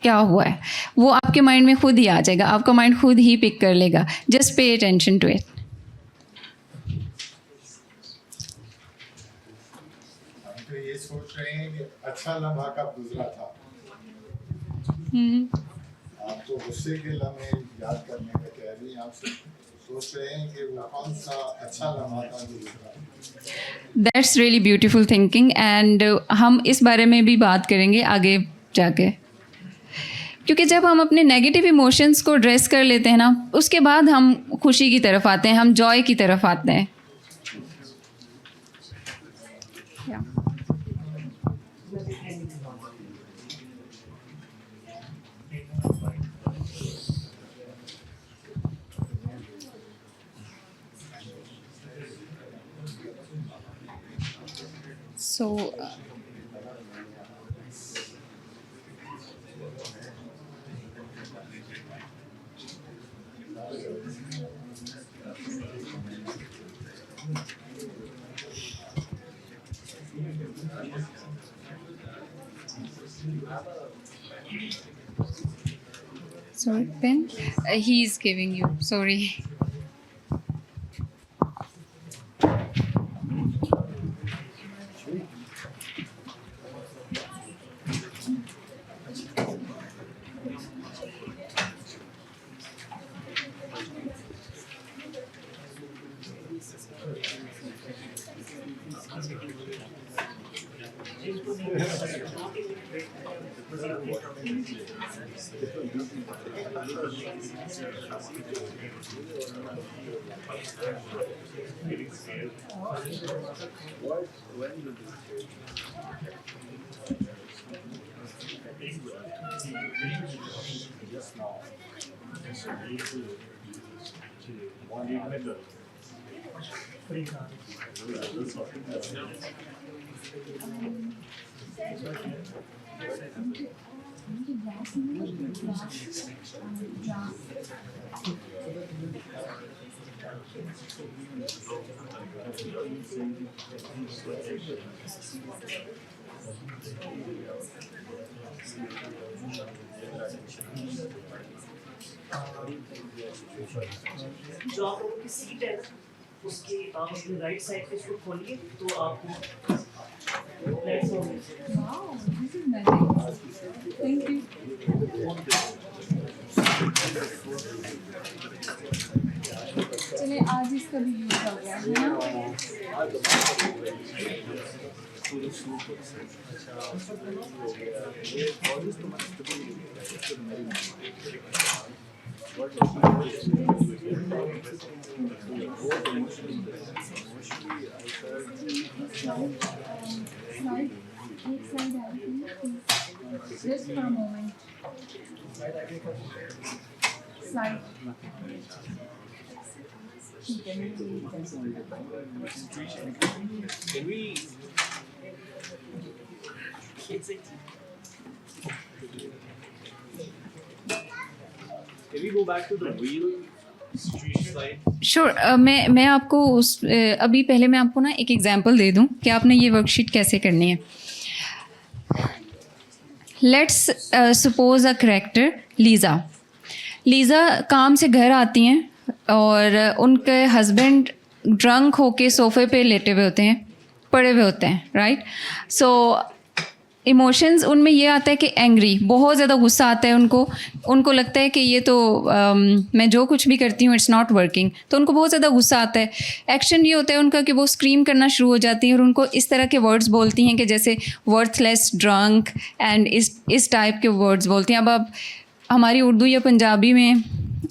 क्या हुआ है, वो आपके माइंड में खुद ही आ जाएगा. आपका माइंड खुद ही पिक कर लेगा. Just pay attention to it. तो ये सोच रहे हैं कि अच्छा लम्हा कब गुजरा था. आपको गुस्से के लम्हे याद करने का कह रही हैं. आप सोच रहे हैं कि वो कौन सा अच्छा लम्हा था जो गुजरा. That's really beautiful thinking and हम इस बारे में भी बात करेंगे आगे जाके, क्योंकि जब हम अपने नेगेटिव इमोशंस को ड्रेस कर लेते हैं ना, उसके बाद हम खुशी की तरफ आते हैं, हम जॉय की तरफ आते हैं. So Sorry, pen. He is giving you. Sorry. जो आप लोगों की सीट है ना उसके आप अपनी राइट साइड पे इसको खोलिए तो आपको प्लेटफॉर्म मिल जाएगा। Wow, this is magic. Thank you. चलिए आज इसका भी यूज हो गया है ना। Just for a moment. Slide. Can we go back to the real slide? Sure मैं आपको उस अभी पहले मैं आपको ना एक एग्जांपल दे दूं कि आपने ये वर्कशीट कैसे करनी है। Let's suppose a character Lisa. Lisa काम से घर आती हैं और उनके हस्बैंड ड्रंक होके सोफ़े पे लेटे हुए होते हैं, पड़े हुए होते हैं, राइट। सो इमोशंस उनमें ये आता है कि एंग्री, बहुत ज़्यादा गुस्सा आता है उनको लगता है कि ये तो मैं जो कुछ भी करती हूँ इट्स नॉट वर्किंग, तो उनको बहुत ज़्यादा गुस्सा आता है। एक्शन ये होता है उनका कि वो स्क्रीम करना शुरू हो जाती हैं और उनको इस तरह के वर्ड्स बोलती हैं कि जैसे वर्थलेस, ड्रंक एंड इस टाइप के वर्ड्स बोलती हैं। अब आप हमारी उर्दू या पंजाबी में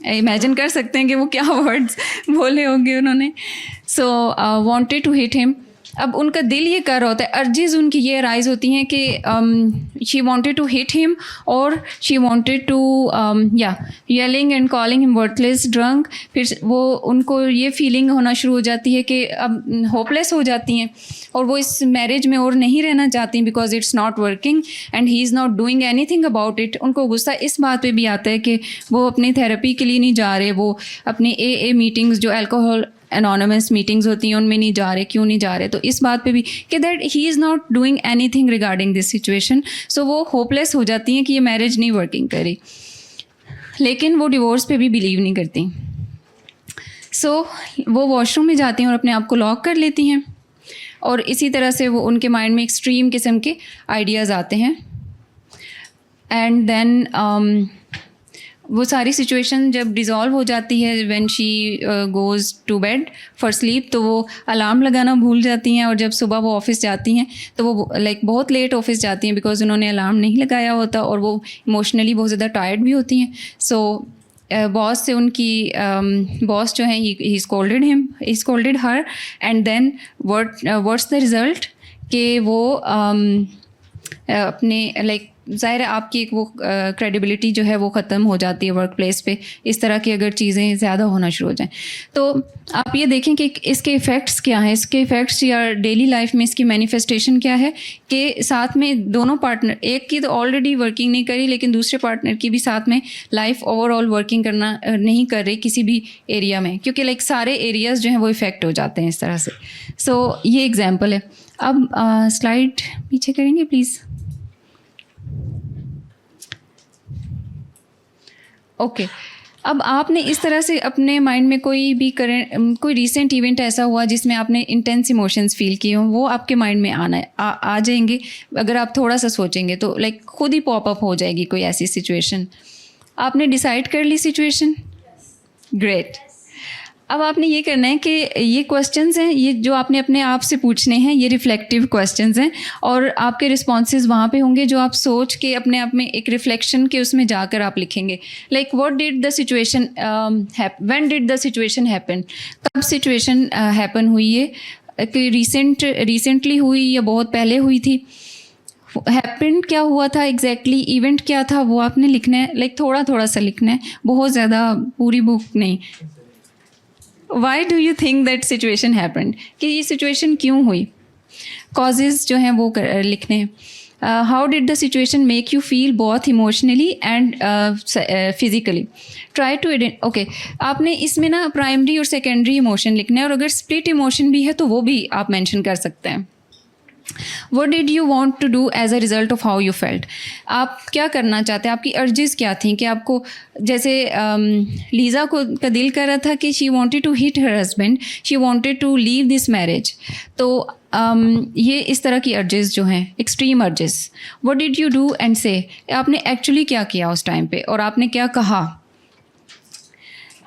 इमेजिन कर सकते हैं कि वो क्या वर्ड्स बोले होंगे उन्होंने। सो वांटेड टू हिट हिम। अब उनका दिल ये कर रहा होता है, अर्जीज उनकी ये राइज होती हैं कि she wanted to hit him और she wanted to yelling and calling him worthless, drunk. फिर वो उनको ये फीलिंग होना शुरू हो जाती है कि अब होपलेस हो जाती हैं और वो इस मैरिज में और नहीं रहना चाहती because it's not working and he is not doing anything about it. उनको गुस्सा इस बात पे भी आता है कि वो अपनी थेरेपी के लिए नहीं जा रहे, वो अपनी AA मीटिंग्स जो अल्कोहल एनोनिमस मीटिंग्स होती हैं उनमें नहीं जा रहे। क्यों नहीं जा रहे? तो इस बात पे भी कि that he is not doing anything regarding this situation. So वो होपलेस हो जाती हैं कि ये मैरिज नहीं वर्किंग करी, लेकिन वो डिवोर्स पे भी बिलीव नहीं करती। सो वो वॉशरूम में जाती हैं और अपने आप को लॉक कर लेती हैं और इसी तरह से वो उनके माइंड में एक्सट्रीम किस्म के आइडियाज़ आते हैं। एंड देन वो सारी सिचुएशन जब डिज़ोल्व हो जाती है when she goes to bed for sleep, तो वो अलार्म लगाना भूल जाती हैं और जब सुबह वो ऑफिस जाती हैं तो वो बहुत लेट ऑफिस जाती हैं बिकॉज उन्होंने अलार्म नहीं लगाया होता और वो इमोशनली बहुत ज़्यादा टायर्ड भी होती हैं। सो बॉस से उनकी बॉस जो है he scolded her and then what's the result कि वो अपने ज़ाहिर है आपकी एक वो क्रेडिबिलिटी जो है वो ख़त्म हो जाती है वर्क प्लेस पे, इस तरह की अगर चीज़ें ज़्यादा होना शुरू हो जाएं। तो आप ये देखें कि इसके इफ़ेक्ट्स क्या हैं, इसके इफ़ेक्ट्स या डेली लाइफ में इसकी मैनिफेस्टेशन क्या है कि साथ में दोनों पार्टनर, एक की तो ऑलरेडी वर्किंग नहीं करी लेकिन दूसरे पार्टनर की भी साथ में लाइफ ओवरऑल वर्किंग करना नहीं कर रही किसी भी एरिया में, क्योंकि सारे एरियाज़ जो हैं वो इफ़ेक्ट हो जाते हैं इस तरह से। सो ये एग्जाम्पल है। अब स्लाइड पीछे करेंगे प्लीज़। ओके अब आपने इस तरह से अपने माइंड में कोई रीसेंट इवेंट ऐसा हुआ जिसमें आपने इंटेंस इमोशंस फील किए हों, वो आपके माइंड में आ जाएंगे अगर आप थोड़ा सा सोचेंगे तो, लाइक खुद ही पॉप अप हो जाएगी कोई ऐसी सिचुएशन। आपने डिसाइड कर ली सिचुएशन, ग्रेट। अब आपने ये करना है कि ये क्वेश्चंस हैं, ये जो आपने अपने आप से पूछने हैं, ये रिफ्लेक्टिव क्वेश्चंस हैं और आपके रिस्पॉन्सेज वहाँ पे होंगे जो आप सोच के अपने आप में एक रिफ्लेक्शन के उसमें जाकर आप लिखेंगे। Like what did the situation when did the situation happen, कब सिचुएशन हैपन हुई है, कि रिसेंटली हुई या बहुत पहले हुई थी, हैपन क्या हुआ था एग्जैक्टली, इवेंट क्या था, वो आपने लिखना है। लाइक थोड़ा थोड़ा सा लिखना है, बहुत ज़्यादा पूरी बुक नहीं। Why do you think that situation happened, कि ये सिचुएशन क्यों हुई, कॉजेज़ जो हैं वो लिखने हैं। How did the situation make you feel both emotionally and physically, try to okay. आपने इसमें ना प्राइमरी और सेकेंडरी इमोशन लिखना है और अगर स्प्लिट इमोशन भी है तो वो भी आप मेंशन कर सकते हैं। What did you want to do as a result of how you felt? आप क्या करना चाहते हैं, आपकी अर्जेस क्या थी, कि आपको जैसे लीज़ा को का दिल कर रहा था कि she wanted to hit her husband, she wanted to leave this marriage, तो ये इस तरह की अर्जेस जो हैं, extreme urges. What did you do and say, आपने एक्चुअली क्या किया उस टाइम पे और आपने क्या कहा,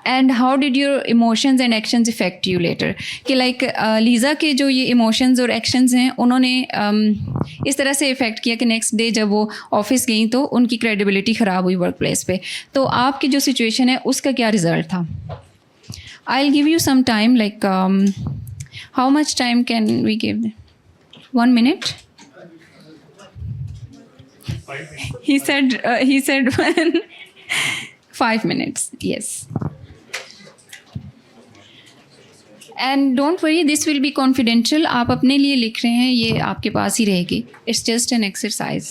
and how did your emotions and actions effect you later, कि लाइक लीज़ा के जो ये इमोशंस और एक्शंस हैं उन्होंने इस तरह से इफ़ेक्ट किया कि नेक्स्ट डे जब वो ऑफिस गई तो उनकी क्रेडिबिलिटी ख़राब हुई वर्क प्लेस पे। तो आपकी जो सिचुएशन है उसका क्या रिज़ल्ट था। I will give you some time, like how much time can we give, 1 minute? He said 5 minutes, yes. And don't worry, this will be confidential, आप अपने लिए लिख रहे हैं, ये आपके पास ही रहेगी, it's just an exercise.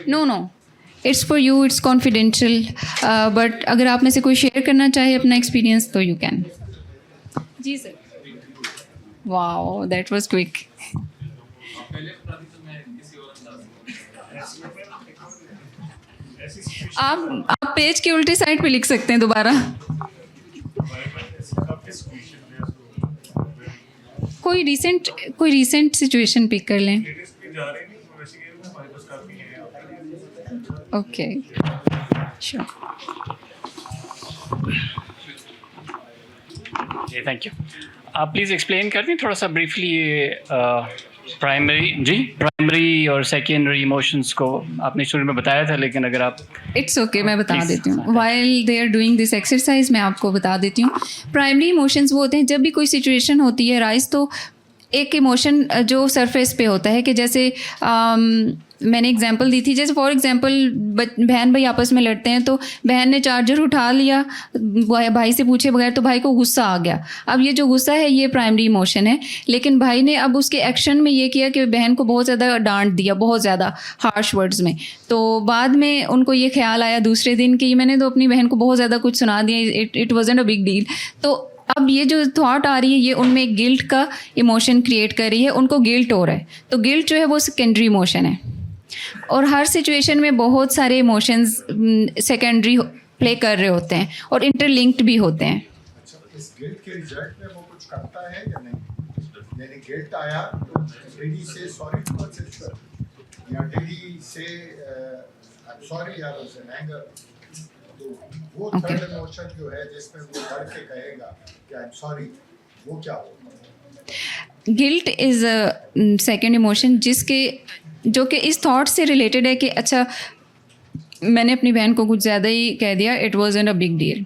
No it's for you, it's confidential, but अगर आप में से कोई शेयर करना चाहे अपना एक्सपीरियंस तो यू कैन। जी sir. Wow, that was quick. आप पेज के उल्टे साइड पे लिख सकते हैं दोबारा। कोई रीसेंट सिचुएशन पिक कर लें। Okay, sure. जी थैंक यू। आप प्लीज़ एक्सप्लेन कर दें थोड़ा सा ब्रीफली प्राइमरी और सेकेंडरी इमोशंस को आपने शुरू में बताया था, लेकिन अगर आप इट्स ओके मैं बता देती हूँ। While they are doing this exercise मैं आपको बता देती हूँ। प्राइमरी इमोशंस वो होते हैं जब भी कोई सिचुएशन होती है राइज, तो एक इमोशन जो सरफेस पे होता है, कि जैसे मैंने एग्जांपल दी थी, जैसे फॉर एग्जांपल बहन भाई आपस में लड़ते हैं तो बहन ने चार्जर उठा लिया भाई से पूछे बगैर, तो भाई को गुस्सा आ गया। अब ये जो गुस्सा है ये प्राइमरी इमोशन है, लेकिन भाई ने अब उसके एक्शन में ये किया कि बहन को बहुत ज़्यादा डांट दिया, बहुत ज़्यादा हार्श वर्ड्स में। तो बाद में उनको ये ख्याल आया दूसरे दिन कि मैंने तो अपनी बहन को बहुत ज़्यादा कुछ सुना दिया, it wasn't a big deal. तो अब ये जो थॉट आ रही है ये उनमें गिल्ट का इमोशन क्रिएट कर रही है, उनको गिल्ट हो रहा है। तो गिल्ट जो है वो सेकेंडरी इमोशन है, और हर सिचुएशन में बहुत सारे इमोशंस सेकेंडरी प्ले कर रहे होते हैं और इंटरलिंक्ड भी होते हैं। अच्छा, इस गिल्ट के रिजल्ट में वो कुछ करता है या नहीं? यानी गिल्ट आया तो डैडी से सॉरी टू माय सिस्टर, या डैडी से आई एम सॉरी यार, वाज एन एंगर, तो वो थर्ड इमोशन जो है जिसमें वो डर के कहेगा कि आई एम सॉरी, वो क्या होगा? Guilt is a second emotion जो कि इस थॉट से रिलेटेड है कि अच्छा मैंने अपनी बहन को कुछ ज़्यादा ही कह दिया, इट वॉज़न्ट अ बिग डील।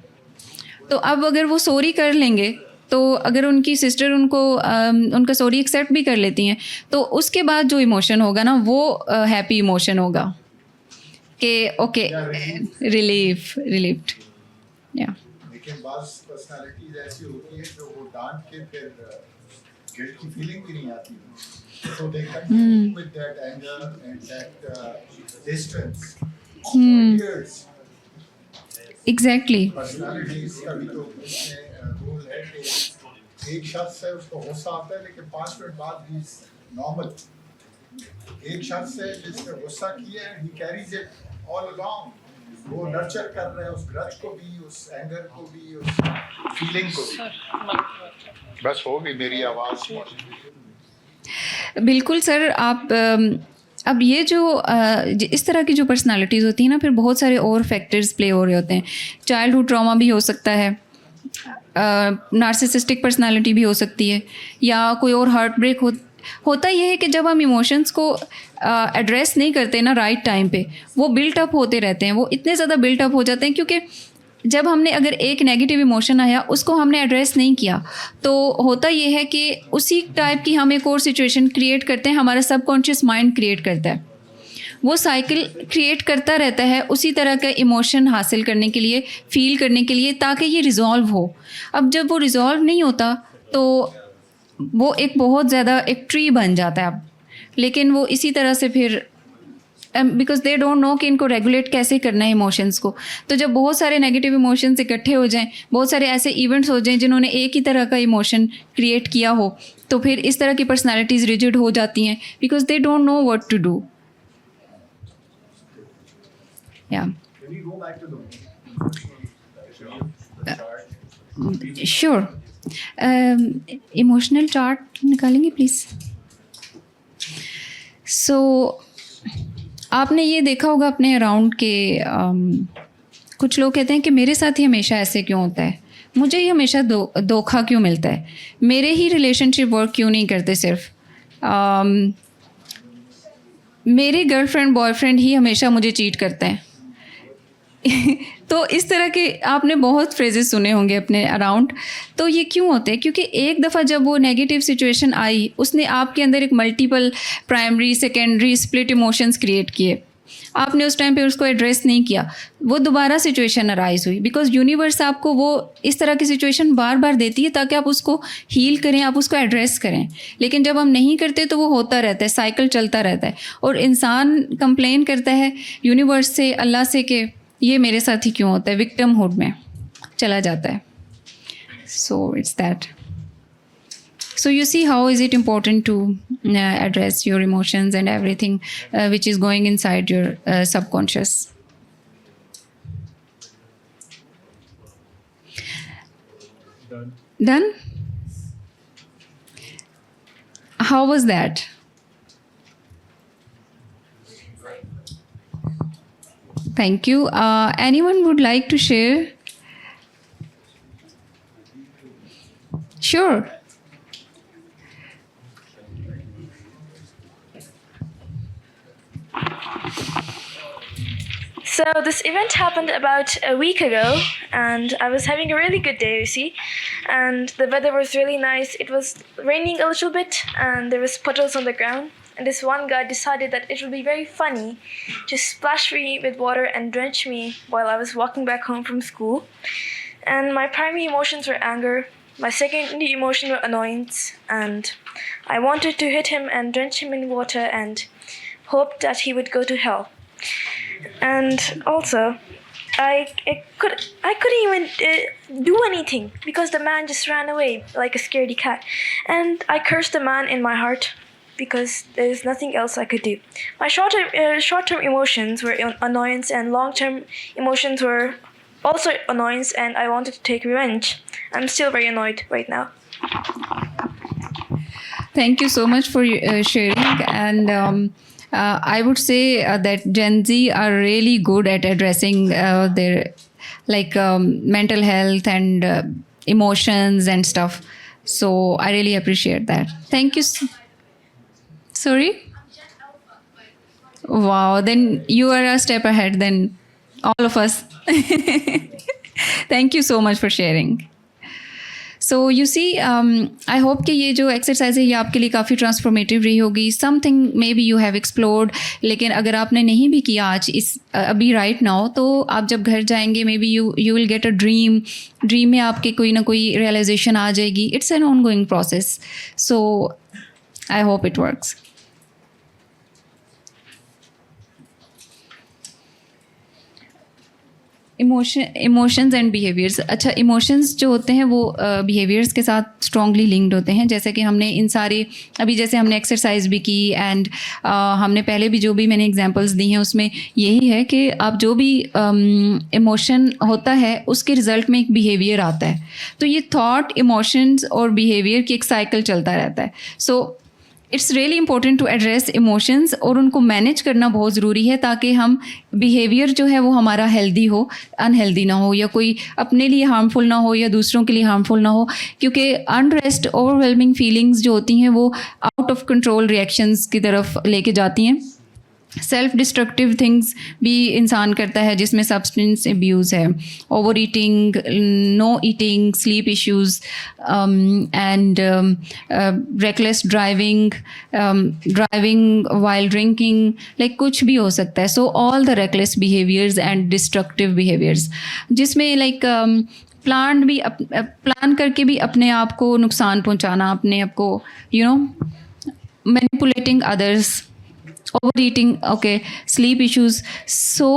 तो अब अगर वो सॉरी कर लेंगे, तो अगर उनकी सिस्टर उनका सॉरी एक्सेप्ट भी कर लेती हैं, तो उसके बाद जो इमोशन होगा ना वो हैप्पी इमोशन होगा कि ओके रिलीव्ड। या लेकिन बाज़ पर्सनालिटीज ऐसी होती है जो वो डांट के फिर गिल्ट की फीलिंग भी नहीं आती, so they continue with that anger and that distance for years. Exactly. Personalities का भी तो उसमें रूल है कि एक शख्स है उसको गुस्सा आता है लेकिन 5 मिनट बाद ही नॉर्मल। एक शख्स है जिसने गुस्सा किया है, he carries it all along वो नर्चर कर रहे हैं उस ग्रज को भी, उस एंगर को भी, उस फीलिंग को भी। बस हो गई मेरी आवाज़। बिल्कुल सर, आप अब ये जो इस तरह की जो पर्सनालिटीज़ होती हैं ना, फिर बहुत सारे और फैक्टर्स प्ले हो रहे होते हैं। चाइल्डहुड ट्रॉमा भी हो सकता है, नार्सिसिस्टिक पर्सनालिटी भी हो सकती है, या कोई और हार्ट ब्रेक होता ये है कि जब हम इमोशंस को एड्रेस नहीं करते ना राइट टाइम पे, वो बिल्ट अप होते रहते हैं, वो इतने ज़्यादा बिल्ट अप हो जाते हैं, क्योंकि जब हमने अगर एक नेगेटिव इमोशन आया उसको हमने एड्रेस नहीं किया, तो होता ये है कि उसी टाइप की हम एक और सिचुएशन क्रिएट करते हैं, हमारा सबकॉन्शियस माइंड क्रिएट करता है, वो साइकिल क्रिएट करता रहता है उसी तरह का इमोशन हासिल करने के लिए, फील करने के लिए, ताकि ये रिज़ॉल्व हो। अब जब वो रिज़ॉल्व नहीं होता तो वो एक बहुत ज़्यादा एक ट्री बन जाता है अब, लेकिन वो इसी तरह से फिर बिकॉज दे डोंट नो कि इनको रेगुलेट कैसे करना है इमोशंस को। तो जब बहुत सारे नेगेटिव इमोशंस इकट्ठे हो जाएं, बहुत सारे ऐसे इवेंट्स हो जाएं जिन्होंने एक ही तरह का इमोशन क्रिएट किया हो, तो फिर इस तरह की पर्सनालिटीज़ रिजिड हो जाती हैं, because they don't know what to do. या श्योर, इमोशनल चार्ट निकालेंगे प्लीज़। सो आपने ये देखा होगा अपने अराउंड के कुछ लोग कहते हैं कि मेरे साथ ही हमेशा ऐसे क्यों होता है, मुझे ही हमेशा धोखा क्यों मिलता है, मेरे ही रिलेशनशिप वर्क क्यों नहीं करते, सिर्फ मेरे गर्लफ्रेंड बॉयफ्रेंड ही हमेशा मुझे चीट करते हैं। तो इस तरह के आपने बहुत फ्रेजेस सुने होंगे अपने अराउंड। तो ये क्यों होते हैं? क्योंकि एक दफ़ा जब वो नेगेटिव सिचुएशन आई, उसने आपके अंदर एक multiple primary secondary split emotions create किए, आपने उस टाइम पे उसको एड्रेस नहीं किया, वो दोबारा सिचुएशन अराइज हुई, बिकॉज यूनिवर्स आपको वो इस तरह की सिचुएशन बार बार देती है ताकि आप उसको हील करें, आप उसको एड्रेस करें। लेकिन जब हम नहीं करते तो वो होता रहता है, साइकिल चलता रहता है, और इंसान कंप्लेन करता है यूनिवर्स से, अल्लाह से, कि ये मेरे साथ ही क्यों होता है, विक्टिमहुड में चला जाता है। So it's that. So you see how is it important to address your emotions and everything which is going inside your subconscious. Done? How was that? Thank you. Anyone would like to share? Sure. So this event happened about a week ago, and I was having a really good day, you see, and the weather was really nice. It was raining a little bit, and there was puddles on the ground, and this one guy decided that it would be very funny to splash me with water and drench me while I was walking back home from school. And my primary emotions were anger, my secondary emotion were annoyance, and I wanted to hit him and drench him in water and hoped that he would go to hell. And also, I couldn't even do anything because the man just ran away like a scaredy cat, and I cursed the man in my heart because there's nothing else I could do. My short-term emotions were annoyance, and long-term emotions were also annoyance, and I wanted to take revenge. I'm still very annoyed right now. Thank you so much for sharing. And I would say that Gen Z are really good at addressing their mental health and emotions and stuff. So I really appreciate that. Thank you. Sorry? Wow, then you are a step ahead than all of us. Thank you so much for sharing. So you see, I hope कि ये जो एक्सरसाइज है ये आपके लिए काफ़ी ट्रांसफॉर्मेटिव रही होगी. Something may be you have explored, लेकिन अगर आपने नहीं भी किया आज अभी राइट नाउ, तो आप जब घर जाएंगे may be you will get a dream में आपके कोई ना कोई रियलाइजेशन आ जाएगी. It's an on going process. So I hope it works. Emotions and behaviours. अच्छा, इमोशंस जो होते हैं वो बिहेवियर्स के साथ स्ट्रांगली लिंक्ड होते हैं। जैसे कि हमने इन सारे अभी जैसे हमने एक्सरसाइज भी की एंड हमने पहले भी जो भी मैंने एग्जांपल्स दी हैं उसमें यही है कि आप जो भी इमोशन होता है उसके रिजल्ट में एक बिहेवियर आता है। तो ये थॉट, इमोशंस और बिहेवियर की एक साइकिल चलता रहता है। So it's really important to address emotions और उनको मैनेज करना बहुत ज़रूरी है ताकि हम बिहेवियर जो है वो हमारा हेल्दी हो, अनहेल्दी ना हो, या कोई अपने लिए हार्मफुल ना हो या दूसरों के लिए हार्मफुल ना हो। क्योंकि अनरेस्ट, ओवरवेलमिंग फीलिंग्स जो होती हैं वो आउट ऑफ कंट्रोल रिएक्शंस की तरफ लेके जाती हैं। सेल्फ डिस्ट्रक्टिव थिंग्स भी इंसान करता है जिसमें सब्सटेंस अब्यूज़ है, over eating, no eating, sleep issues and reckless driving, driving while drinking, like कुछ भी हो सकता है। So all the reckless behaviours and destructive behaviours जिसमें लाइक प्लान करके भी अपने आप को नुकसान पहुंचाना, अपने आप को manipulating others, overeating, okay, sleep issues. So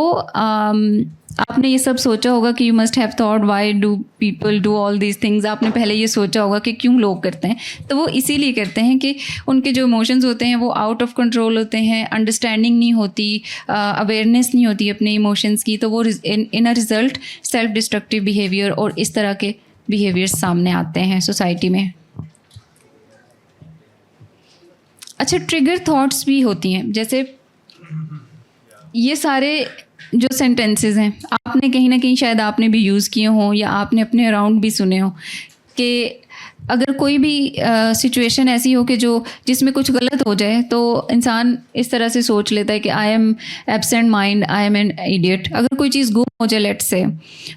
आपने ये सब सोचा होगा कि you must have thought why do people do all these things. आपने पहले ये सोचा होगा कि क्यों लोग करते हैं। तो वो इसीलिए करते हैं कि उनके जो इमोशंस होते हैं वो आउट ऑफ कंट्रोल होते हैं, अंडरस्टैंडिंग नहीं होती, अवेयरनेस नहीं होती अपने इमोशंस की। तो वो in a result self destructive behaviour और इस तरह के बिहेवियर सामने आते हैं सोसाइटी में। अच्छा, ट्रिगर थॉट्स भी होती हैं। जैसे ये सारे जो सेंटेंसेस हैं आपने कहीं ना कहीं शायद आपने भी यूज़ किए हों या आपने अपने अराउंड भी सुने हों कि अगर कोई भी सिचुएशन ऐसी हो कि जिसमें कुछ गलत हो जाए तो इंसान इस तरह से सोच लेता है कि I M absent mind, I am an idiot. अगर कोई चीज़ गुम हो जाए लेट्स से,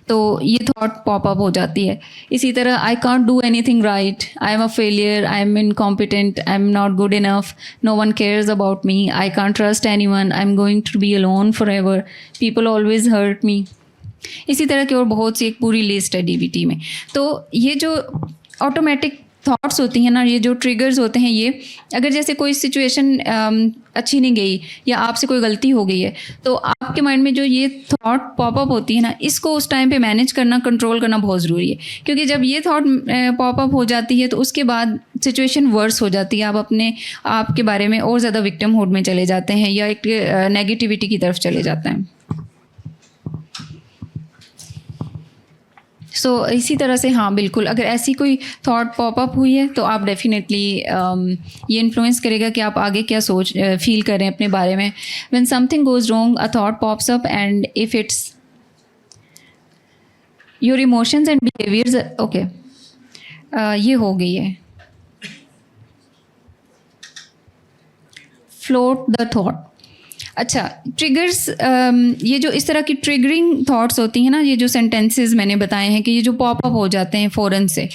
तो ये थॉट पॉप अप हो जाती है। इसी तरह I can't do anything right, I am a failure, I am incompetent, I am not good enough, no one cares about me, I can't trust anyone, I am going to be alone forever, people always hurt me. इसी तरह की और बहुत सी एक पूरी लिस्ट है DBT में। तो ये जो ऑटोमेटिक थॉट्स होती हैं ना, ये जो ट्रिगर्स होते हैं, ये अगर जैसे कोई सिचुएशन अच्छी नहीं गई या आपसे कोई गलती हो गई है तो आपके माइंड में जो ये थॉट पॉप अप होती है ना, इसको उस टाइम पे मैनेज करना, कंट्रोल करना बहुत ज़रूरी है। क्योंकि जब ये थॉट पॉप अप हो जाती है तो उसके बाद सिचुएशन वर्स हो जाती है। आप अपने आप के बारे में और ज़्यादा विक्टिम हुड में चले जाते हैं या एक नेगेटिविटी की तरफ चले जाते हैं। सो इसी तरह से हाँ बिल्कुल, अगर ऐसी कोई थॉट पॉप अप हुई है तो आप डेफिनेटली ये इन्फ्लुएंस करेगा कि आप आगे क्या फील कर रहे हैं अपने बारे में। When something goes wrong a thought pops up and if it's your emotions and behaviours, okay, ये हो गई है। Float the thought. अच्छा, ट्रिगर्स, ये जो इस तरह की ट्रिगरिंग थॉट्स होती हैं ना, ये जो सेंटेंसेस मैंने बताए हैं कि ये जो पॉप अप हो जाते हैं फ़ौरन से,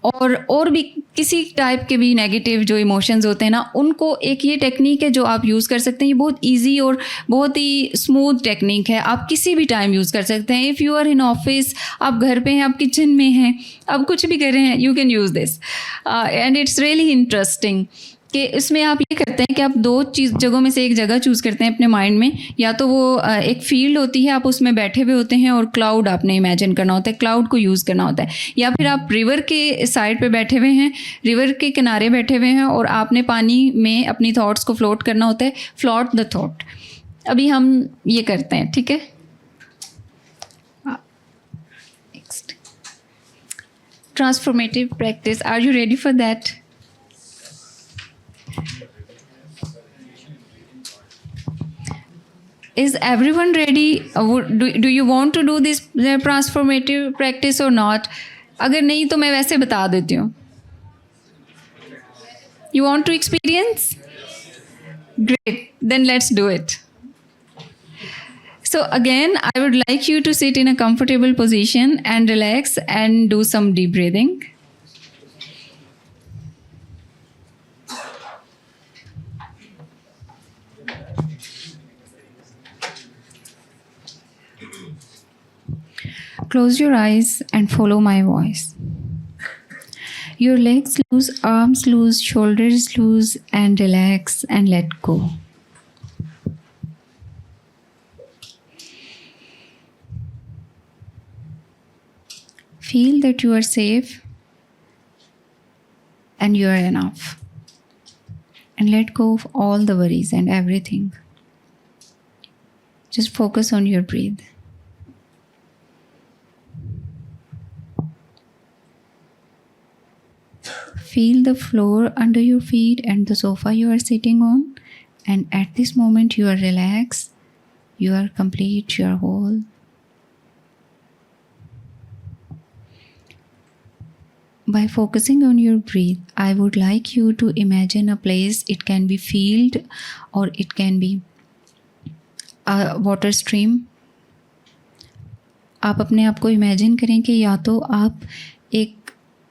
और भी किसी टाइप के भी नेगेटिव जो इमोशंस होते हैं ना, उनको एक ये टेक्निक है जो आप यूज़ कर सकते हैं। ये बहुत इजी और बहुत ही स्मूथ टेक्निक है, आप किसी भी टाइम यूज़ कर सकते हैं। If you are in office, आप घर पे हैं, आप किचन में हैं, आप कुछ भी कर रहे हैं, you can use this and it's really interesting कि इसमें आप ये करते हैं कि आप दो जगहों में से एक जगह चूज़ करते हैं अपने माइंड में। या तो वो एक फील्ड होती है, आप उसमें बैठे हुए होते हैं और क्लाउड आपने इमेजिन करना होता है, क्लाउड को यूज़ करना होता है। या फिर आप रिवर के साइड पे बैठे हुए हैं, रिवर के किनारे बैठे हुए हैं और आपने पानी में अपनी थॉट्स को फ्लोट करना होता है। Float the thought. अभी हम ये करते हैं, ठीक है। Next, transformative practice. Are you ready for that? Is everyone ready? Do you want to do this transformative practice or not? अगर नहीं तो मैं वैसे बता देती हूँ। You want to experience? Great, then let's do it. So again, I would like you to sit in a comfortable position and relax and do some deep breathing. Close your eyes and follow my voice. Your legs loose, arms loose, shoulders loose, and relax and let go. Feel that you are safe and you are enough. And let go of all the worries and everything. Just focus on your breath. Feel the floor under your feet and the sofa you are sitting on. And at this moment, you are relaxed, you are complete, you are whole. By focusing on your breath, I would like you to imagine a place. It can be field or it can be a water stream. आप अपने आप को इमेजिन करें कि या तो आप एक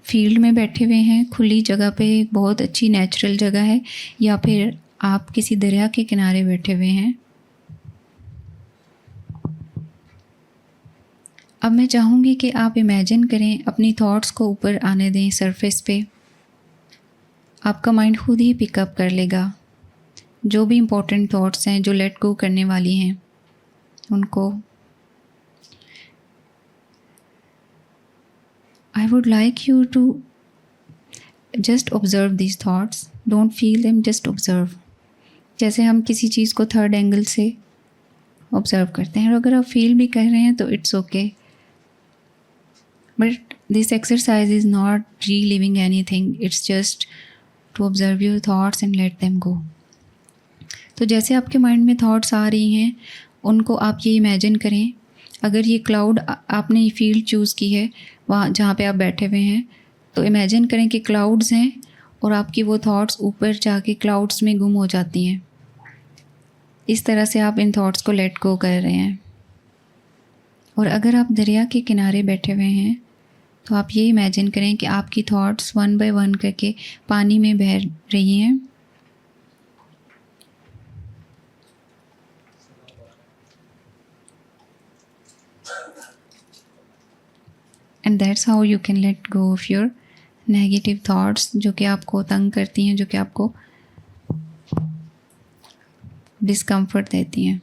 फील्ड में बैठे हुए हैं, खुली जगह पे, एक बहुत अच्छी नेचुरल जगह है, या फिर आप किसी दरिया के किनारे बैठे हुए हैं. अब मैं चाहूँगी कि आप इमेजिन करें, अपनी थॉट्स को ऊपर आने दें सरफेस पे. आपका माइंड खुद ही पिकअप कर लेगा जो भी इम्पोर्टेंट थॉट्स हैं, जो लेट गो करने वाली हैं, उनको. I would like you to just observe these thoughts. Don't feel them, just observe. जैसे हम किसी चीज़ को थर्ड एंगल से ऑब्ज़र्व करते हैं. और अगर आप फील भी कर रहे हैं तो it's okay. But this exercise is not reliving anything. It's just to observe your thoughts and let them go. तो जैसे आपके माइंड में थॉट्स आ रही हैं, उनको आप ये इमेजिन करें. अगर ये क्लाउड, आपने ये फील्ड चूज़ की है वहाँ जहाँ पे आप बैठे हुए हैं, तो इमेजिन करें कि क्लाउड्स हैं और आपकी वो थॉट्स ऊपर जाके क्लाउड्स में गुम हो जाती हैं. इस तरह से आप इन थॉट्स को लेट गो कर रहे हैं. और अगर आप दरिया के किनारे बैठे हुए हैं तो आप ये इमेजिन करें कि आपकी थॉट्स वन बाय वन करके पानी में बह रही हैं. And that's how you can let go of your negative thoughts जो कि आपको तंग करती हैं, जो कि आपको डिस्कम्फर्ट देती हैं.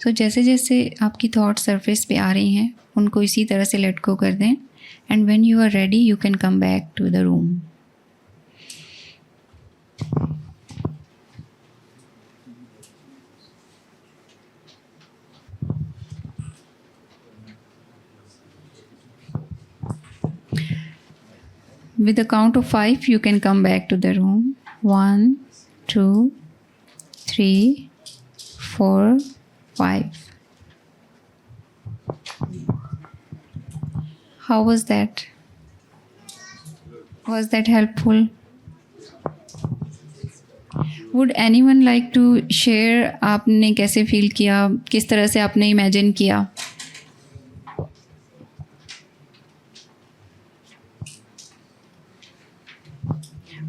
तो जैसे जैसे आपकी थॉट सरफेस पे आ रही हैं, उनको इसी तरह से लेट गो कर दें. And when you are ready you can come back to the room. With the count of 5, you can come back to the room. 1, 2, 3, 4, 5. How was that? Was that helpful? Would anyone like to share आपने कैसे फील किया, किस तरह से आपने इमेजिन किया?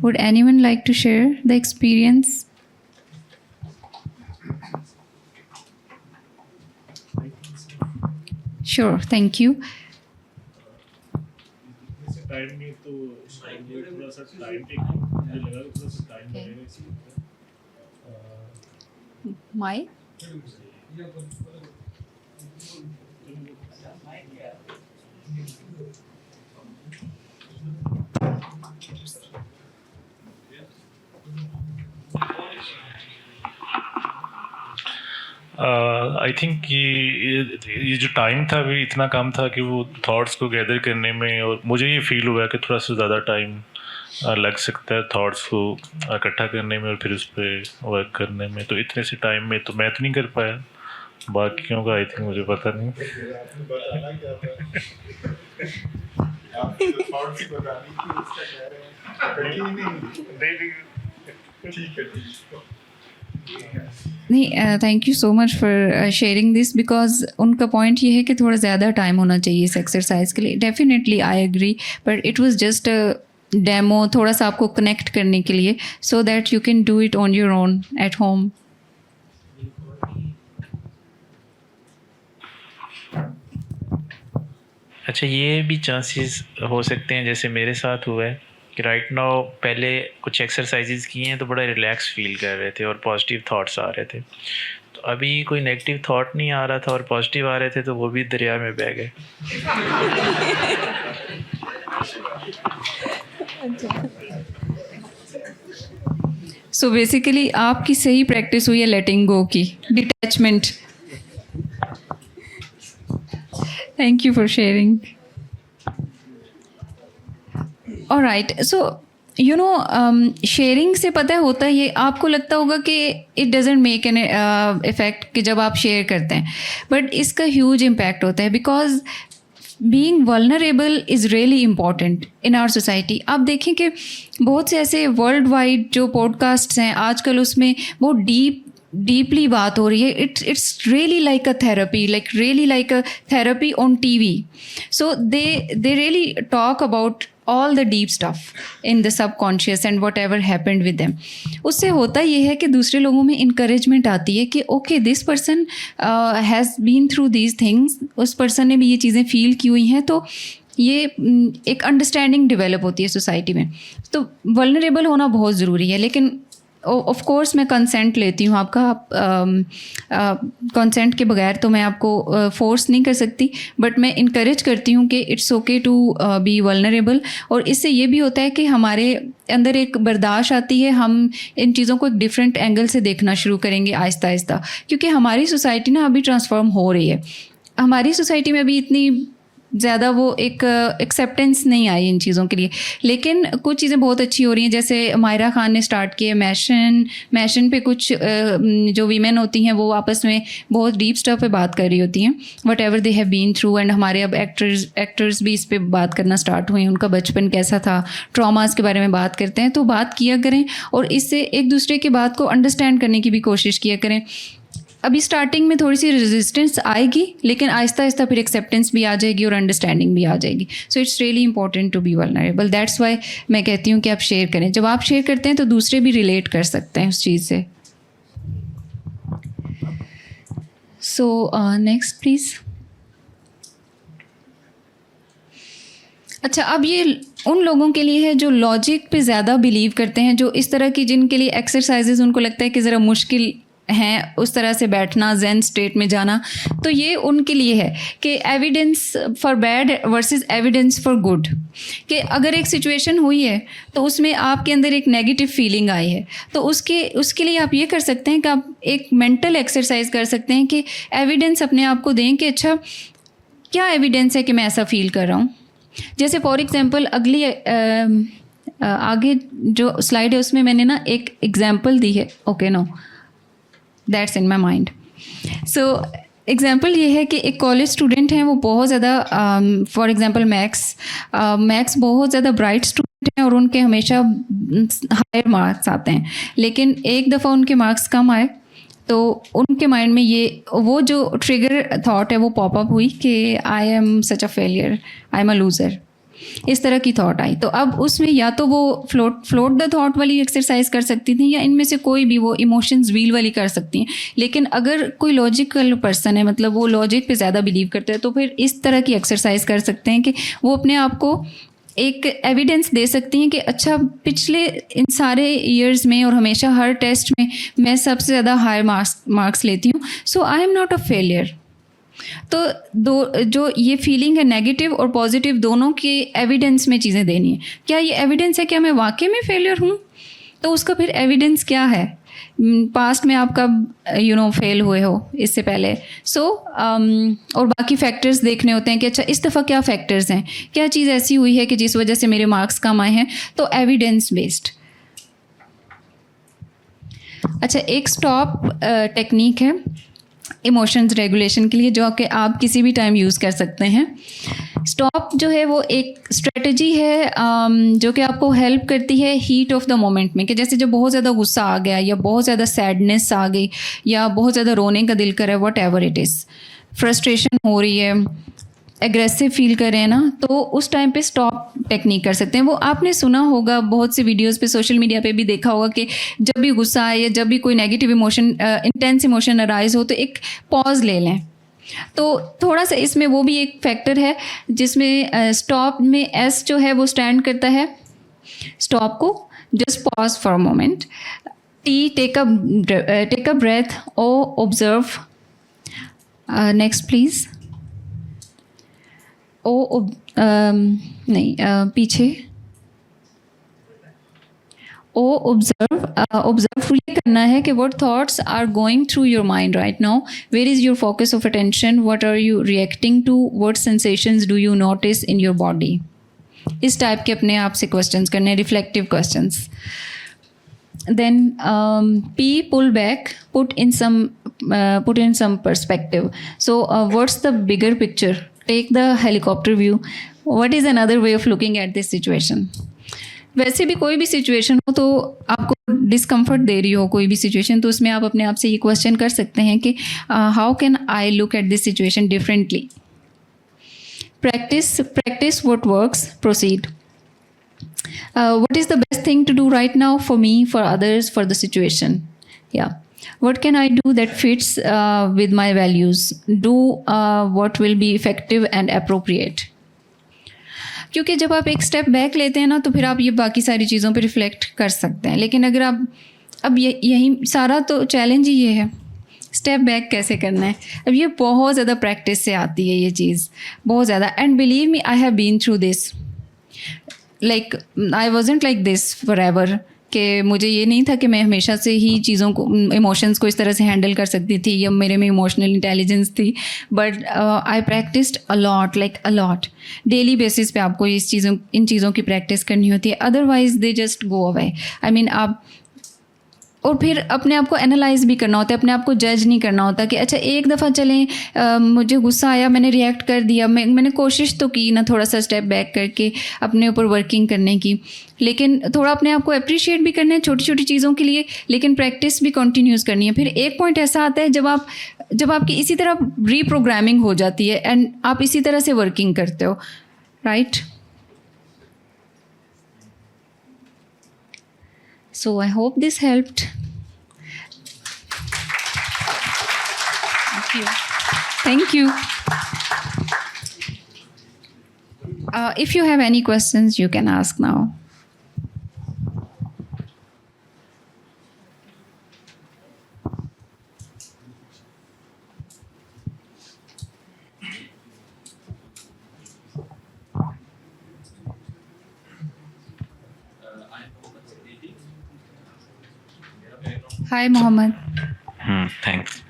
Would anyone like to share the experience? Sure, thank you. Time में तो थोड़ा सा टाइम टेकिंग मुझे लगा कि थोड़ा सा टाइम लगेगा इसमें. Mike? आई थिंक ये जो टाइम था भी इतना कम था कि वो थॉट्स को गैदर करने में, और मुझे ये फील हुआ कि थोड़ा सा ज़्यादा टाइम लग सकता है थॉट्स को इकट्ठा करने में और फिर उस पर वर्क करने में. तो इतने से टाइम में तो मैं तो नहीं कर पाया, बाकियों का आई थिंक मुझे पता नहीं. नहीं, thank you so much for sharing this, because उनका पॉइंट ये है कि थोड़ा ज़्यादा टाइम होना चाहिए इस एक्सरसाइज के लिए. Definitely I agree, but it was just a demo, थोड़ा सा आपको कनेक्ट करने के लिए, so that you can do it on your own at home. अच्छा, ये भी चांसेस हो सकते हैं जैसे मेरे साथ हुआ है कि राइट नाउ पहले कुछ एक्सरसाइजेज किए हैं तो बड़ा रिलैक्स फील कर रहे थे और पॉजिटिव थॉट्स आ रहे थे. तो अभी कोई नेगेटिव थॉट नहीं आ रहा था और पॉजिटिव आ रहे थे, तो वो भी दरिया में बह गए। सो बेसिकली आपकी सही प्रैक्टिस हुई है लेटिंग गो की, detachment. Thank you for sharing. Alright, so you know sharing से पता है होता है ये, आपको लगता होगा कि it doesn't make an effect कि जब आप शेयर करते हैं, बट इसका ह्यूज इम्पैक्ट होता है, because being vulnerable is really important in our society. आप देखें कि बहुत से ऐसे वर्ल्ड वाइड जो पॉडकास्ट्स हैं आजकल, उसमें बहुत डीपली बात हो रही है। It's really like a therapy, like a therapy on TV. So they really talk about all the deep stuff in the subconscious and whatever happened with them. उससे होता ये है कि दूसरे लोगों में encouragement आती है कि okay, this person has been through these things, उस पर्सन ने भी ये चीज़ें फील की हुई हैं, तो ये एक अंडरस्टैंडिंग डेवलप होती है सोसाइटी में। तो वल्नरेबल होना बहुत ज़रूरी है, लेकिन ऑफ कोर्स मैं कंसेंट लेती हूँ आपका। आप कंसेंट के बगैर तो मैं आपको फोर्स नहीं कर सकती, बट मैं इनकरेज करती हूँ कि it's okay to be vulnerable. और इससे ये भी होता है कि हमारे अंदर एक बर्दाश्त आती है, हम इन चीज़ों को एक डिफरेंट एंगल से देखना शुरू करेंगे आहिस्ता आहिस्ता, क्योंकि हमारी सोसाइटी ना अभी ट्रांसफॉर्म हो रही है। हमारी सोसाइटी में अभी इतनी ज़्यादा वो एक एक्सेप्टेंस नहीं आई इन चीज़ों के लिए, लेकिन कुछ चीज़ें बहुत अच्छी हो रही हैं। जैसे मायरा खान ने स्टार्ट किया मैशन पे, कुछ जो वीमेन होती हैं वो आपस में बहुत डीप स्टफ पे बात कर रही होती हैं, whatever they have been through. And हमारे अब एक्टर्स भी इस पे बात करना स्टार्ट हुए हैं, उनका बचपन कैसा था, ट्रॉमास के बारे में बात करते हैं। तो बात किया करें और इससे एक दूसरे की बात को अंडरस्टैंड करने की भी कोशिश किया करें। अभी स्टार्टिंग में थोड़ी सी रेजिस्टेंस आएगी, लेकिन आहिस्ता आहिस्ता फिर एक्सेप्टेंस भी आ जाएगी और अंडरस्टैंडिंग भी आ जाएगी। So it's really important to be vulnerable. That's why मैं कहती हूँ कि आप शेयर करें। जब आप शेयर करते हैं तो दूसरे भी रिलेट कर सकते हैं उस चीज़ से। So next please. अच्छा, अब ये उन लोगों के लिए है जो लॉजिक पे ज़्यादा बिलीव करते हैं, जो इस तरह की, जिनके लिए एक्सरसाइजेज उनको लगता है कि ज़रा मुश्किल हैं उस तरह से बैठना, ज़ेन स्टेट में जाना। तो ये उनके लिए है कि evidence for bad versus evidence for good, कि अगर एक सिचुएशन हुई है तो उसमें आपके अंदर एक नेगेटिव फीलिंग आई है, तो उसके लिए आप ये कर सकते हैं कि आप एक मेंटल एक्सरसाइज कर सकते हैं कि एविडेंस अपने आप को दें कि अच्छा क्या एविडेंस है कि मैं ऐसा फील कर रहा हूँ। जैसे फॉर एग्जांपल अगली आगे जो स्लाइड है उसमें मैंने ना एक एग्जांपल दी है। Okay, no that's in my mind. So example ये है कि एक कॉलेज स्टूडेंट हैं, वो बहुत ज़्यादा फॉर एग्जांपल मैथ्स बहुत ज़्यादा ब्राइट स्टूडेंट हैं और उनके हमेशा हायर मार्क्स आते हैं, लेकिन एक दफ़ा उनके मार्क्स कम आए तो उनके माइंड में वो जो ट्रिगर थॉट है वो पॉपअप हुई कि I am such a failure, I am a loser, इस तरह की थॉट आई। तो अब उसमें या तो वो फ्लोट द थॉट वाली एक्सरसाइज कर सकती थी, या इनमें से कोई भी वो इमोशंस व्हील वाली कर सकती हैं। लेकिन अगर कोई लॉजिकल पर्सन है, मतलब वो लॉजिक पे ज़्यादा बिलीव करता है, तो फिर इस तरह की एक्सरसाइज कर सकते हैं कि वो अपने आप को एक एविडेंस दे सकती हैं कि अच्छा पिछले इन सारे ईयर्स में और हमेशा हर टेस्ट में मैं सबसे ज़्यादा हाई मार्क्स लेती हूँ, so I am not a failure. तो दो जो ये फीलिंग है नेगेटिव और पॉजिटिव दोनों के एविडेंस में चीज़ें देनी है। क्या ये एविडेंस है क्या मैं वाकई में फेलियर हूँ, तो उसका फिर एविडेंस क्या है, पास्ट में आप कब फेल हुए हो इससे पहले। और बाकी फैक्टर्स देखने होते हैं कि अच्छा इस दफ़ा क्या फैक्टर्स हैं, क्या चीज़ ऐसी हुई है कि जिस वजह से मेरे मार्क्स कम आए हैं, तो एविडेंस बेस्ड। अच्छा, एक स्टॉप टेक्निक है इमोशंस रेगुलेशन के लिए, जो कि आप किसी भी टाइम यूज़ कर सकते हैं। स्टॉप जो है वो एक स्ट्रेटजी है जो कि आपको हेल्प करती है हीट ऑफ द मोमेंट में, कि जैसे जब बहुत ज़्यादा गुस्सा आ गया या बहुत ज़्यादा सैडनेस आ गई या बहुत ज़्यादा रोने का दिल कर रहा है, what ever it is, frustration हो रही है, एग्रेसिव फील कर रहे हैं ना, तो उस टाइम पे स्टॉप टेक्निक कर सकते हैं। वो आपने सुना होगा बहुत से वीडियोस पे, सोशल मीडिया पे भी देखा होगा कि जब भी गुस्सा आए या जब भी कोई negative emotion, intense emotion arise हो, तो एक पॉज ले लें। तो थोड़ा सा इसमें वो भी एक फैक्टर है जिसमें स्टॉप में एस जो है वो स्टैंड करता है स्टॉप को, just pause for a moment, T, take a breath. O, observe. Next, please. O, नहीं, पीछे. O, observe ये करना है कि what thoughts are going through your mind right now. Where is your focus of attention? What are you reacting to? What sensations do you notice in your body? इस टाइप के अपने आप से क्वेश्चंस करने, reflective questions. Then P, pull back, put in some perspective. So what's the bigger picture? Take the helicopter view. What is another way of looking at this situation? वैसे भी कोई भी सिचुएशन हो तो आपको डिस्कम्फर्ट दे रही हो कोई भी सिचुएशन, तो उसमें आप अपने आप से ये क्वेश्चन कर सकते हैं कि how can I look at this situation differently. Practice what works, proceed. What is the best thing to do right now for me, for others, for the situation? Yeah. What can I do that fits with my values? Do what will be effective and appropriate. क्योंकि जब आप एक स्टेप बैक लेते हैं ना तो फिर आप ये बाकी सारी चीज़ों पे रिफ्लेक्ट कर सकते हैं. लेकिन अगर आप अब यही सारा तो चैलेंज ही ये है, स्टेप बैक कैसे करना है. अब ये बहुत ज़्यादा प्रैक्टिस से आती है ये चीज़, बहुत ज़्यादा. And believe me, I have been through this. Like I wasn't like this forever, कि मुझे ये नहीं था कि मैं हमेशा से ही चीज़ों को, इमोशंस को इस तरह से हैंडल कर सकती थी या मेरे में इमोशनल इंटेलिजेंस थी. But I practised a lot, like a lot. Daily basis पे आपको इन चीज़ों की प्रैक्टिस करनी होती है, otherwise they just go away. I mean आप, और फिर अपने आप को एनालाइज भी करना होता है, अपने आप को जज नहीं करना होता कि अच्छा एक दफ़ा चलें मुझे गुस्सा आया, मैंने रिएक्ट कर दिया, मैंने कोशिश तो की ना थोड़ा सा स्टेप बैक करके अपने ऊपर वर्किंग करने की, लेकिन थोड़ा अपने आप को अप्रिशिएट भी करना है छोटी छोटी चीज़ों के लिए, लेकिन प्रैक्टिस भी कंटिन्यूस करनी है. फिर एक पॉइंट ऐसा आता है जब आपकी इसी तरह रीप्रोग्रामिंग हो जाती है एंड आप इसी तरह से वर्किंग करते हो, right. So I hope this helped. Thank you. If you have any questions, you can ask now. Hi Mohammed. Thanks.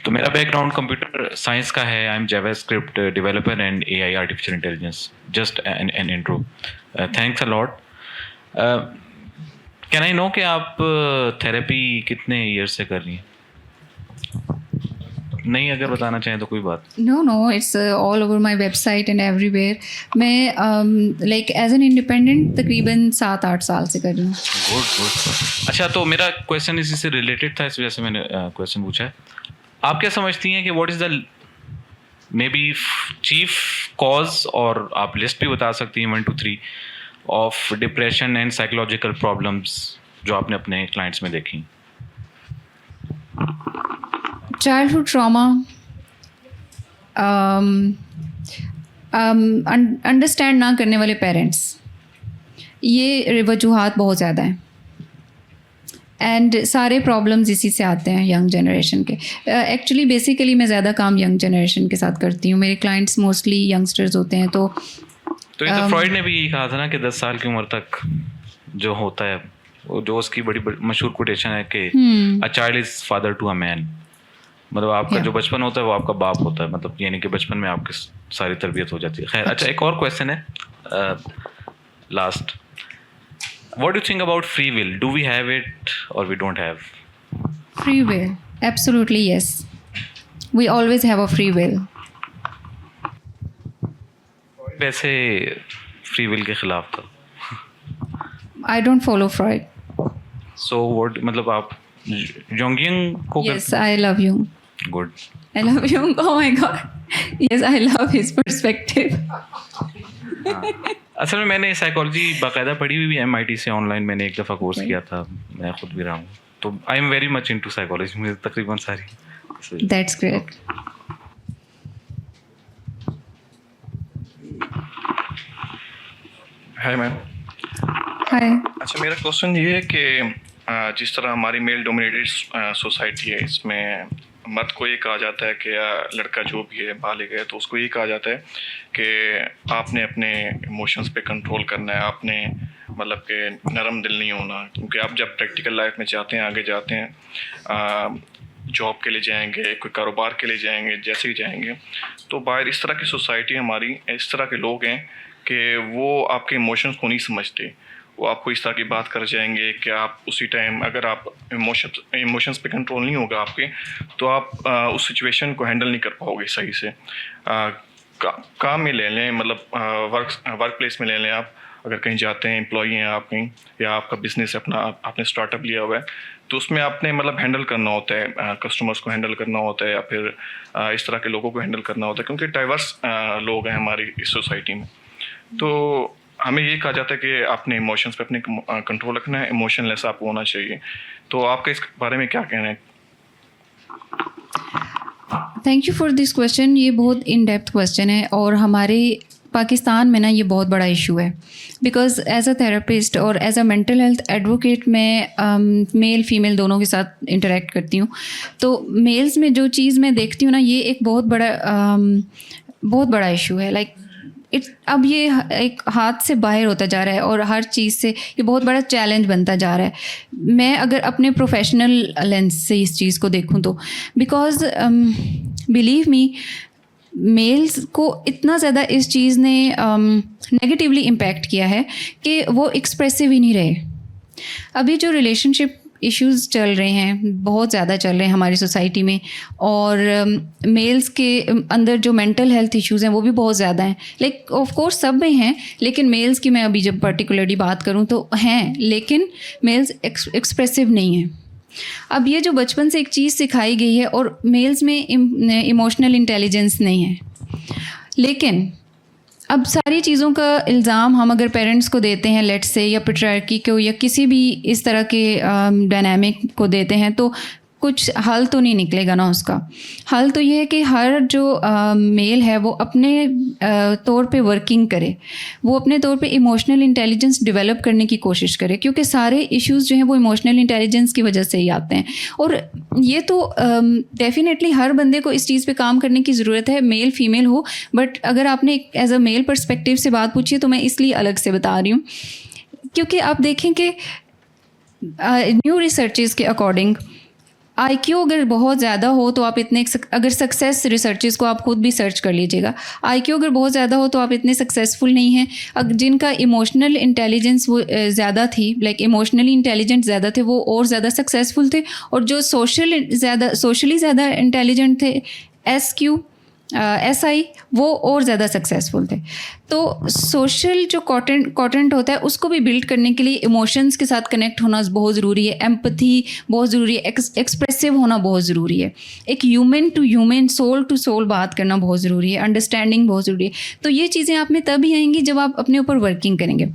तो मेरा बैकग्राउंड कंप्यूटर साइंस का है. I am JavaScript developer and AI artificial intelligence. Just an intro. Thanks a lot. Can I know कि आप थेरेपी कितने ईयर से कर रही हैं? नहीं, अगर बताना चाहें तो कोई बात. No, it's all over my website and everywhere. मैं like as an independent तकरीबन 7-8 साल से कर रही हूँ. गुड. अच्छा, तो मेरा क्वेश्चन इसी से रिलेटेड था, इस वजह से मैंने क्वेश्चन पूछा है. आप क्या समझती हैं कि what is the may be chief cause, और आप लिस्ट भी बता सकती हैं 1 to 3 of depression and psychological problems जो आपने अपने क्लाइंट्स में देखी? Childhood trauma, अंडरस्टैंड ना करने वाले पेरेंट्स, ये वजूहात बहुत ज़्यादा हैं. एंड सारे प्रॉब्लम्स इसी से आते हैं यंग जनरेशन के. एक्चुअली बेसिकली मैं ज़्यादा काम यंग जनरेशन के साथ करती हूँ. मेरे क्लाइंट्स मोस्टली यंगस्टर्स होते हैं. तो ये तो फ्रॉइड ने भी यही कहा था ना कि 10 साल की उम्र तक जो होता है, जो उसकी बड़ी मशहूर कोटेशन है कि a child is father to a man. मतलब आपका जो बचपन होता है वो आपका बाप होता है, मतलब यानी कि बचपन में आपकी सारी तरबियत हो जाती है. खैर, अच्छा, एक और क्वेश्चन है last. What do think about free will? Do we have it और we don't have? Free will, absolutely yes. We always have a free will. वैसे फ्री विल के खिलाफ था. I don't follow Freud. So what, मतलब आप Jungian को? Yes, I love Jung. Good. I love Jung. Oh my God. Yes, I love his perspective. असल में मैंने साइकोलॉजी बाकायदा पढ़ी हुई MIT से ऑनलाइन. मैंने एक दफ़ा कोर्स किया था, मैं खुद भी रहा हूँ. तो I am very much into psychology. मुझे तकरीबन सारी. That's great. Hi ma'am. Hi. अच्छा, मेरा क्वेश्चन ये है कि जिस तरह हमारी मेल डोमिनेटेड सोसाइटी है, इसमें मर्द को ये कहा जाता है कि लड़का जो भी है बालिग है तो उसको ये कहा जाता है कि आपने अपने इमोशंस पे कंट्रोल करना है, आपने मतलब कि नरम दिल नहीं होना, क्योंकि आप जब प्रैक्टिकल लाइफ में जाते हैं, आगे जाते हैं, जॉब के लिए जाएंगे, कोई कारोबार के लिए जाएंगे, जैसे ही जाएंगे तो बाहर इस तरह की सोसाइटी हमारी, इस तरह के लोग हैं कि वो आपके इमोशंस को नहीं समझते। वो आपको इस तरह की बात कर जाएंगे कि आप उसी टाइम, अगर आप इमोशंस पे कंट्रोल नहीं होगा आपके, तो आप उस सिचुएशन को हैंडल नहीं कर पाओगे सही से। काम में ले लें, मतलब वर्क प्लेस में ले लें, आप अगर कहीं जाते हैं, एम्प्लॉई हैं आप कहीं, या आपका बिजनेस अपना आपने स्टार्टअप लिया हुआ है, तो उसमें आपने मतलब हैंडल करना होता है, कस्टमर्स को हैंडल करना होता है, या फिर इस तरह के लोगों को हैंडल करना होता है, क्योंकि डाइवर्स लोग हैं हमारी इस सोसाइटी में। तो हमें ये कहा जाता है कि आपने इमोशंस पे अपने कंट्रोल रखना है, इमोशनलेस आपको होना चाहिए। तो आपका इस बारे में क्या कहना है? Thank you for this question. ये बहुत इन डेप्थ क्वेश्चन है और हमारे पाकिस्तान में ना ये बहुत बड़ा इशू है, बिकॉज एज अ थेरेपिस्ट और as a mental health advocate मैं मेल फीमेल दोनों के साथ इंटरेक्ट करती हूँ। तो मेल्स में जो चीज़ मैं देखती हूँ ना, ये एक बहुत बड़ा इशू है। लाइक अब ये एक हाथ से बाहर होता जा रहा है और हर चीज़ से ये बहुत बड़ा चैलेंज बनता जा रहा है। मैं अगर अपने प्रोफेशनल लेंस से इस चीज़ को देखूं तो बिकॉज बिलीव मी, मेल्स को इतना ज़्यादा इस चीज़ ने नेगेटिवली इम्पैक्ट किया है कि वो एक्सप्रेसिव ही नहीं रहे। अभी जो रिलेशनशिप इश्यूज़ चल रहे हैं, बहुत ज़्यादा चल रहे हैं हमारी सोसाइटी में, और मेल्स के अंदर जो मेंटल हेल्थ इश्यूज़ हैं वो भी बहुत ज़्यादा हैं। लाइक ऑफ कोर्स सब में हैं, लेकिन मेल्स की मैं अभी जब पर्टिकुलरली बात करूं तो हैं, लेकिन मेल्स एक्सप्रेसिव नहीं हैं। अब ये जो बचपन से एक चीज़ सिखाई गई है, और मेल्स में इमोशनल इंटेलिजेंस नहीं है, लेकिन अब सारी चीज़ों का इल्ज़ाम हम अगर पेरेंट्स को देते हैं, लेट्स से, या पेट्रियार्की को, या किसी भी इस तरह के डायनामिक को देते हैं, तो कुछ हल तो नहीं निकलेगा ना उसका। हल तो ये है कि हर जो मेल है वो अपने तौर पे वर्किंग करे, वो अपने तौर पे इमोशनल इंटेलिजेंस डेवलप करने की कोशिश करे, क्योंकि सारे इश्यूज़ जो हैं वो इमोशनल इंटेलिजेंस की वजह से ही आते हैं। और ये तो डेफिनेटली हर बंदे को इस चीज़ पे काम करने की ज़रूरत है, मेल फीमेल हो। बट अगर आपने एज अ मेल पर्सपेक्टिव से बात पूछी है तो मैं इसलिए अलग से बता रही हूँ, क्योंकि आप देखें कि न्यू रिसर्चेज़ के अकॉर्डिंग IQ अगर बहुत ज़्यादा हो तो आप इतने, अगर सक्सेस रिसर्चेस को आप खुद भी सर्च कर लीजिएगा, IQ अगर बहुत ज़्यादा हो तो आप इतने सक्सेसफुल नहीं हैं। अगर जिनका इमोशनल इंटेलिजेंस वो ज़्यादा थी, लाइक इमोशनली इंटेलिजेंट ज़्यादा थे, वो और ज़्यादा सक्सेसफुल थे, और जो सोशली ज़्यादा इंटेलिजेंट थे, SI, वो और ज़्यादा सक्सेसफुल थे। तो सोशल जो कॉन्टेंट होता है उसको भी बिल्ड करने के लिए इमोशंस के साथ कनेक्ट होना बहुत ज़रूरी है, एम्पैथी बहुत ज़रूरी है, एक्सप्रेसिव होना बहुत ज़रूरी है, एक human to human, soul to soul बात करना बहुत ज़रूरी है, अंडरस्टैंडिंग बहुत ज़रूरी है। तो ये चीज़ें आप में तभी आएंगी जब आप अपने ऊपर वर्किंग करेंगे।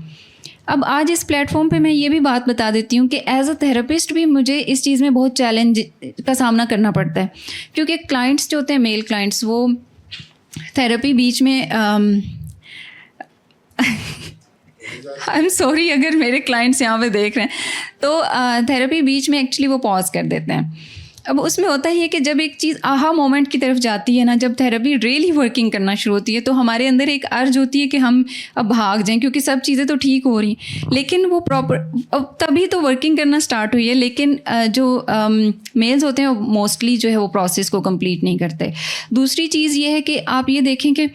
अब आज इस प्लेटफॉर्म पे मैं ये भी बात बता देती हूँ कि एज अ थेरेपिस्ट भी मुझे इस चीज़ में बहुत चैलेंज का सामना करना पड़ता है, क्योंकि क्लाइंट्स जो होते हैं, मेल क्लाइंट्स, वो थेरेपी बीच में आई एम सॉरी अगर मेरे क्लाइंट्स यहाँ पे देख रहे हैं, तो थेरेपी बीच में एक्चुअली वो पॉज कर देते हैं। अब उसमें होता ही है कि जब एक चीज़ आहा मोमेंट की तरफ जाती है ना, जब थेरेपी रियली वर्किंग करना शुरू होती है, तो हमारे अंदर एक अर्ज होती है कि हम अब भाग जाएं, क्योंकि सब चीज़ें तो ठीक हो रही, लेकिन वो प्रॉपर, अब तभी तो वर्किंग करना स्टार्ट हुई है। लेकिन जो मेल्स होते हैं वो मोस्टली जो है वो प्रोसेस को कंप्लीट नहीं करते। दूसरी चीज़ ये है कि आप ये देखें कि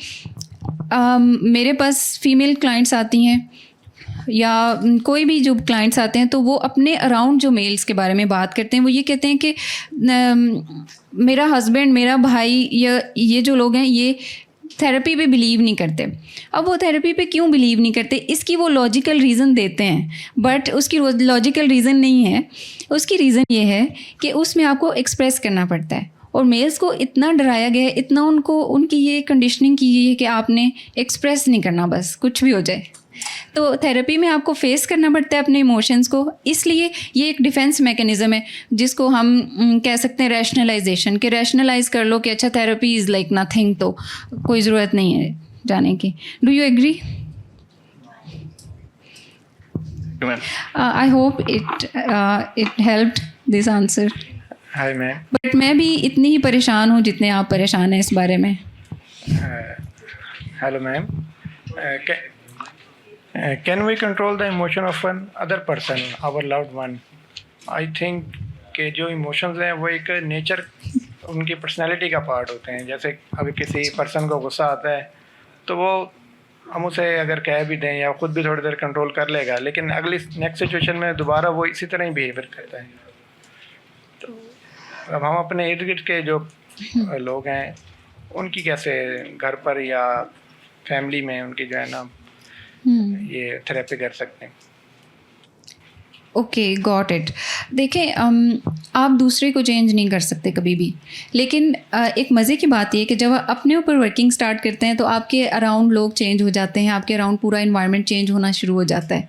मेरे पास फीमेल क्लाइंट्स आती हैं, या कोई भी जो क्लाइंट्स आते हैं, तो वो अपने अराउंड जो मेल्स के बारे में बात करते हैं, वो ये कहते हैं कि मेरा हस्बैंड, मेरा भाई, या ये जो लोग हैं ये थेरेपी पे बिलीव नहीं करते। अब वो थेरेपी पे क्यों बिलीव नहीं करते, इसकी वो लॉजिकल रीज़न देते हैं, बट उसकी लॉजिकल रीज़न नहीं है। उसकी रीज़न ये है कि उसमें आपको एक्सप्रेस करना पड़ता है, और मेल्स को इतना डराया गया है, इतना उनकी ये कंडीशनिंग की गई है कि आपने एक्सप्रेस नहीं करना, बस कुछ भी हो जाए। तो थेरेपी में आपको फेस करना पड़ता है अपने इमोशंस को, इसलिए ये एक डिफेंस मैकेनिज़्म है जिसको हम कह सकते हैं रैशनलाइजेशन, कि रैशनलाइज कर लो कि अच्छा थेरेपी इज़ लाइक नथिंग, तो कोई ज़रूरत नहीं है जाने की। Do you agree? Ma'am I hope it helped this answer. Hi ma'am. But मैं भी इतनी ही परेशान हूँ जितने आप परेशान हैं इस बारे में. Hello ma'am. Can we control the emotion of one other person, our loved one? I think कि जो इमोशंस हैं वो एक नेचर, उनकी पर्सनालिटी का पार्ट होते हैं. जैसे अभी किसी पर्सन को गुस्सा आता है तो वो हम उसे अगर कह भी दें या ख़ुद भी थोड़ी देर कंट्रोल कर लेगा, लेकिन अगली नेक्स्ट सिचुएशन में दोबारा वो इसी तरह ही बिहेवियर करता है. तो अब हम अपने इर्द गिर्द के जो लोग हैं उनकी कैसे घर पर या फैमिली में उनकी जो है ना ये थेरेपी कर सकते हैं. Okay, got it. देखें, आप दूसरे को चेंज नहीं कर सकते कभी भी, लेकिन एक मज़े की बात ये है कि जब आप अपने ऊपर वर्किंग स्टार्ट करते हैं तो आपके अराउंड लोग चेंज हो जाते हैं, आपके अराउंड पूरा इन्वायरमेंट चेंज होना शुरू हो जाता है.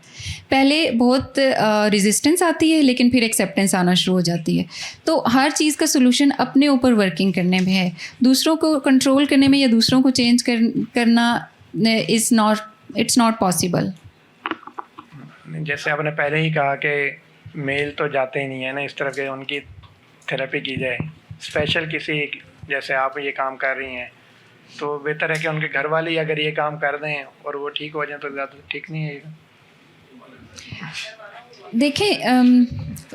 पहले बहुत रेजिस्टेंस आती है, लेकिन फिर एक्सेप्टेंस आना शुरू हो जाती है. तो हर चीज़ का सोल्यूशन अपने ऊपर वर्किंग करने में है. दूसरों को कंट्रोल करने में या दूसरों को चेंज करना इट्स नॉट पॉसिबल. जैसे आपने पहले ही कहा कि मेल तो जाते ही नहीं है ना, इस तरह के उनकी थेरेपी की जाए. स्पेशल किसी, जैसे आप ये काम कर रही हैं तो बेहतर है कि उनके घर वाले अगर ये काम कर दें और वो ठीक हो जाए तो ज़्यादा ठीक नहीं है. देखें,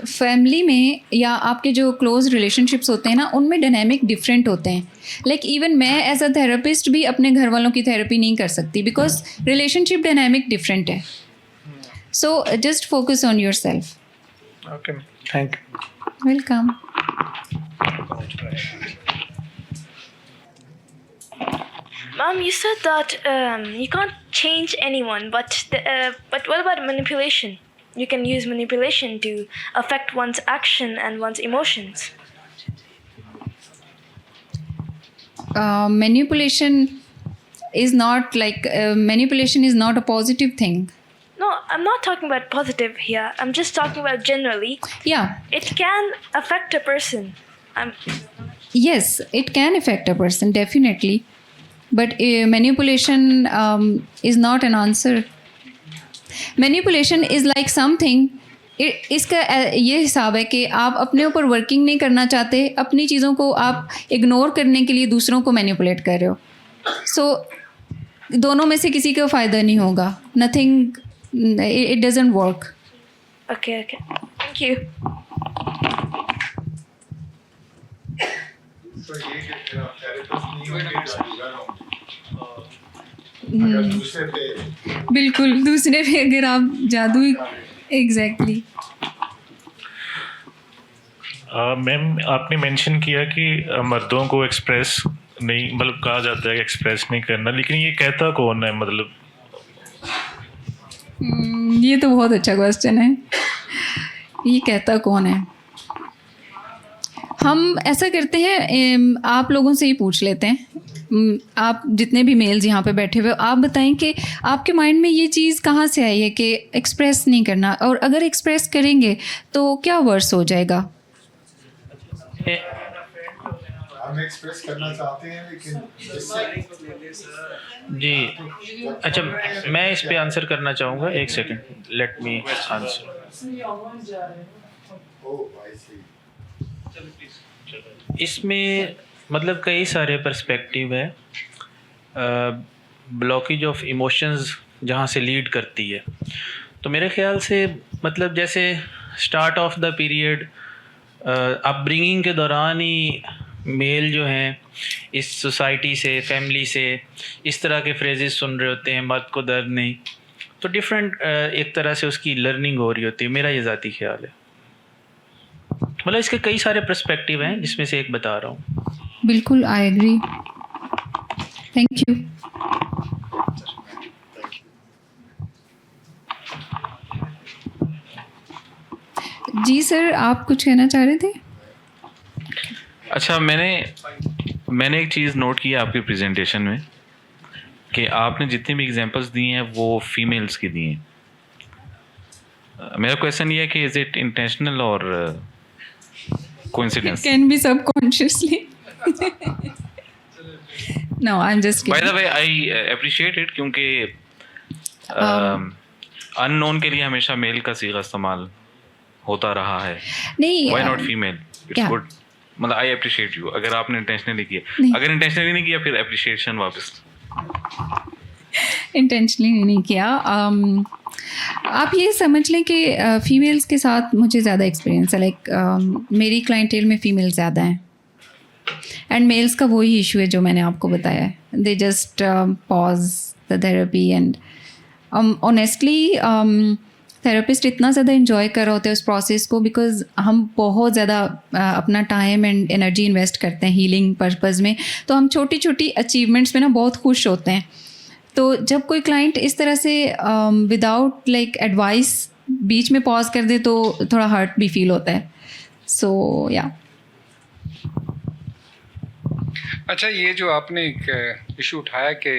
फैमिली में या आपके जो क्लोज़ रिलेशनशिप्स होते हैं ना, उनमें डायनामिक डिफरेंट होते हैं. लाइक इवन मैं एज अ थेरेपिस्ट भी अपने घर वालों की थेरेपी नहीं कर सकती बिकॉज रिलेशनशिप डायनामिक डिफरेंट है. So just focus on yourself. Okay, thank you. Welcome. Mom, you said that you can't change anyone, but what about manipulation? You can use manipulation to affect one's action and one's emotions. Manipulation is not like manipulation is not a positive thing. No, I'm not talking about positive here. I'm just talking about generally. Yeah. It can affect a person. Yes, it can affect a person, definitely. But manipulation is not an answer. Manipulation is like something. इसका ये हिसाब है कि आप अपने ऊपर वर्किंग नहीं करना चाहते, अपनी चीज़ों को आप इग्नोर करने के लिए दूसरों को मैनिपुलेट कर रहे हो. सो दोनों में से किसी को फ़ायदा नहीं होगा. Nothing. It doesn't work. Okay. Thank you. तो ये कि फिर आप थेरेपिस्ट नहीं होंगे जादूगर होंगे अगर दूसरे पे. बिल्कुल, दूसरे पे अगर आप जादू. एग्जैक्टली. मैम, आपने मेंशन किया कि मर्दों को एक्सप्रेस नहीं, मतलब कहा जाता है कि एक्सप्रेस नहीं करना, लेकिन ये कहता कौन है? मतलब ये तो बहुत अच्छा क्वेश्चन है. ये कहता कौन है? हम ऐसा करते हैं, आप लोगों से ही पूछ लेते हैं. आप जितने भी मेल्स यहाँ पे बैठे हुए, आप बताएं कि आपके माइंड में ये चीज़ कहाँ से आई है कि एक्सप्रेस नहीं करना, और अगर एक्सप्रेस करेंगे तो क्या वर्स हो जाएगा? हम एक्सप्रेस करना चाहते हैं लेकिन जी. अच्छा, मैं इस पे आंसर करना चाहूँगा. एक सेकंड, लेट मी आंसर. इसमें मतलब कई सारे पर्सपेक्टिव है. ब्लॉकेज ऑफ इमोशंस जहाँ से लीड करती है, तो मेरे ख्याल से मतलब जैसे start of the period upbringing के दौरान ही मेल जो हैं इस सोसाइटी से, फैमिली से इस तरह के फ्रेजेस सुन रहे होते हैं, मर्द को दर्द नहीं, तो डिफरेंट एक तरह से उसकी लर्निंग हो रही होती है. मेरा ये ज़ाती ख्याल है. मतलब इसके कई सारे पर्सपेक्टिव हैं जिसमें से एक बता रहा हूँ. बिल्कुल, आई एग्री. Thank you. जी सर, आप कुछ कहना चाह रहे थे? अच्छा, मैंने एक चीज़ नोट की आपकी प्रेजेंटेशन में कि आपने जितनी भी एग्जांपल्स दी हैं वो फीमेल्स की दी हैं. मेरा क्वेश्चन ये है कि इज़ इट इंटेंशनल और coincidence? Can be subconsciously. No, I am just by the way, I appreciate it, क्योंकि अननोन के लिए हमेशा मेल का सीगा इस्तेमाल होता रहा है. नहीं व्हाई नॉट फीमेल? इट्स क्या? गुड. मतलब आई अप्रिशिएट यू. अगर आपने इंटेंशनली किया, नहीं। अगर इंटेंशनली नहीं किया फिर अप्रिशिएशन वापस. इंटेंशनली नहीं किया. आप ये समझ लें कि फीमेल्स के साथ मुझे ज़्यादा एक्सपीरियंस है. लाइक मेरी क्लाइंटेल में फ़ीमेल ज़्यादा हैं एंड मेल्स का वही इशू है जो मैंने आपको बताया है. They just pause the therapy and honestly therapist इतना ज़्यादा इन्जॉय कर रहे होते हैं उस प्रोसेस को, बिकॉज हम बहुत ज़्यादा अपना टाइम एंड एनर्जी इन्वेस्ट करते हैं हीलिंग पर्पज़ में. तो हम छोटी छोटी अचीवमेंट्स में ना बहुत खुश होते हैं. तो जब कोई क्लाइंट इस तरह से विदाउट लाइक एडवाइस बीच में पॉज कर दे तो थोड़ा हर्ट भी फील होता है. सो या अच्छा, ये जो आपने एक इशू उठाया कि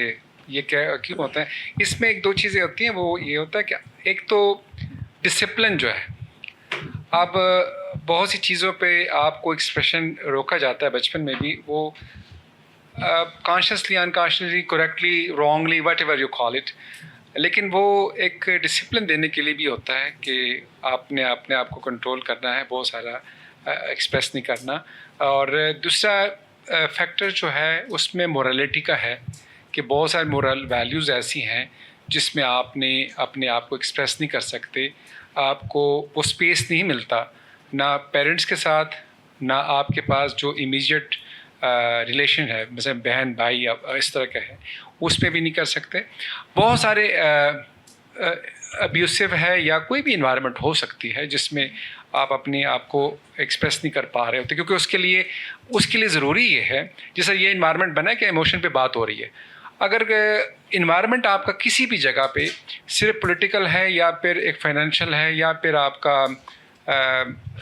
ये क्या क्यों होता है, इसमें एक दो चीज़ें होती हैं. वो ये होता है कि एक तो डिसिप्लिन जो है, अब बहुत सी चीज़ों पे आपको एक्सप्रेशन रोका जाता है बचपन में भी, वो consciously unconsciously correctly wrongly what ever you call it, लेकिन वो एक डिसिप्लिन देने के लिए भी होता है कि आपने अपने आप को कंट्रोल करना है, बहुत सारा एक्सप्रेस नहीं करना. और दूसरा फैक्टर जो है उसमें मोरालिटी का है कि बहुत सारे मोरल वैल्यूज़ ऐसी हैं जिसमें आपने अपने आप को एक्सप्रेस नहीं कर सकते, आपको वो स्पेस नहीं मिलता, ना पेरेंट्स के साथ, ना आपके पास जो इमीडिएट रिलेशन है, जैसे बहन भाई या इस तरह का है, उसमें भी नहीं कर सकते. बहुत सारे अब्यूसिव है या कोई भी इन्वायरमेंट हो सकती है जिसमें आप अपने आप को एक्सप्रेस नहीं कर पा रहे होते, क्योंकि उसके लिए ज़रूरी ये है, जैसे ये इन्वायरमेंट बना है कि इमोशन पे बात हो रही है. अगर इन्वायरमेंट आपका किसी भी जगह पे सिर्फ पॉलिटिकल है या फिर एक फाइनेंशियल है या फिर आपका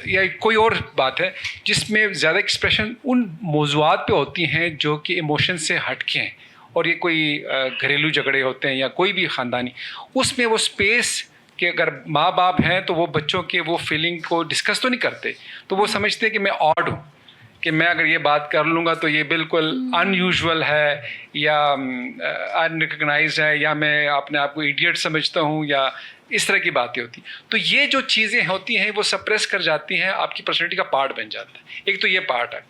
या कोई और बात है जिसमें ज़्यादा एक्सप्रेशन उन मौज़ूआत पे होती हैं जो कि इमोशन से हट के हैं, और ये कोई घरेलू झगड़े होते हैं या कोई भी ख़ानदानी, उसमें वो स्पेस कि अगर माँ बाप हैं तो वो बच्चों के वो फीलिंग को डिस्कस तो नहीं करते, तो वो समझते हैं कि मैं ऑड हूँ, कि मैं अगर ये बात कर लूँगा तो ये बिल्कुल अनयूजुअल है या अनरिकग्नाइज्ड है, या मैं अपने आप को इडियट समझता हूँ, या इस तरह की बातें होती. तो ये जो चीज़ें होती हैं वो सप्रेस कर जाती हैं, आपकी पर्सनैलिटी का पार्ट बन जाता है. एक तो ये पार्ट है.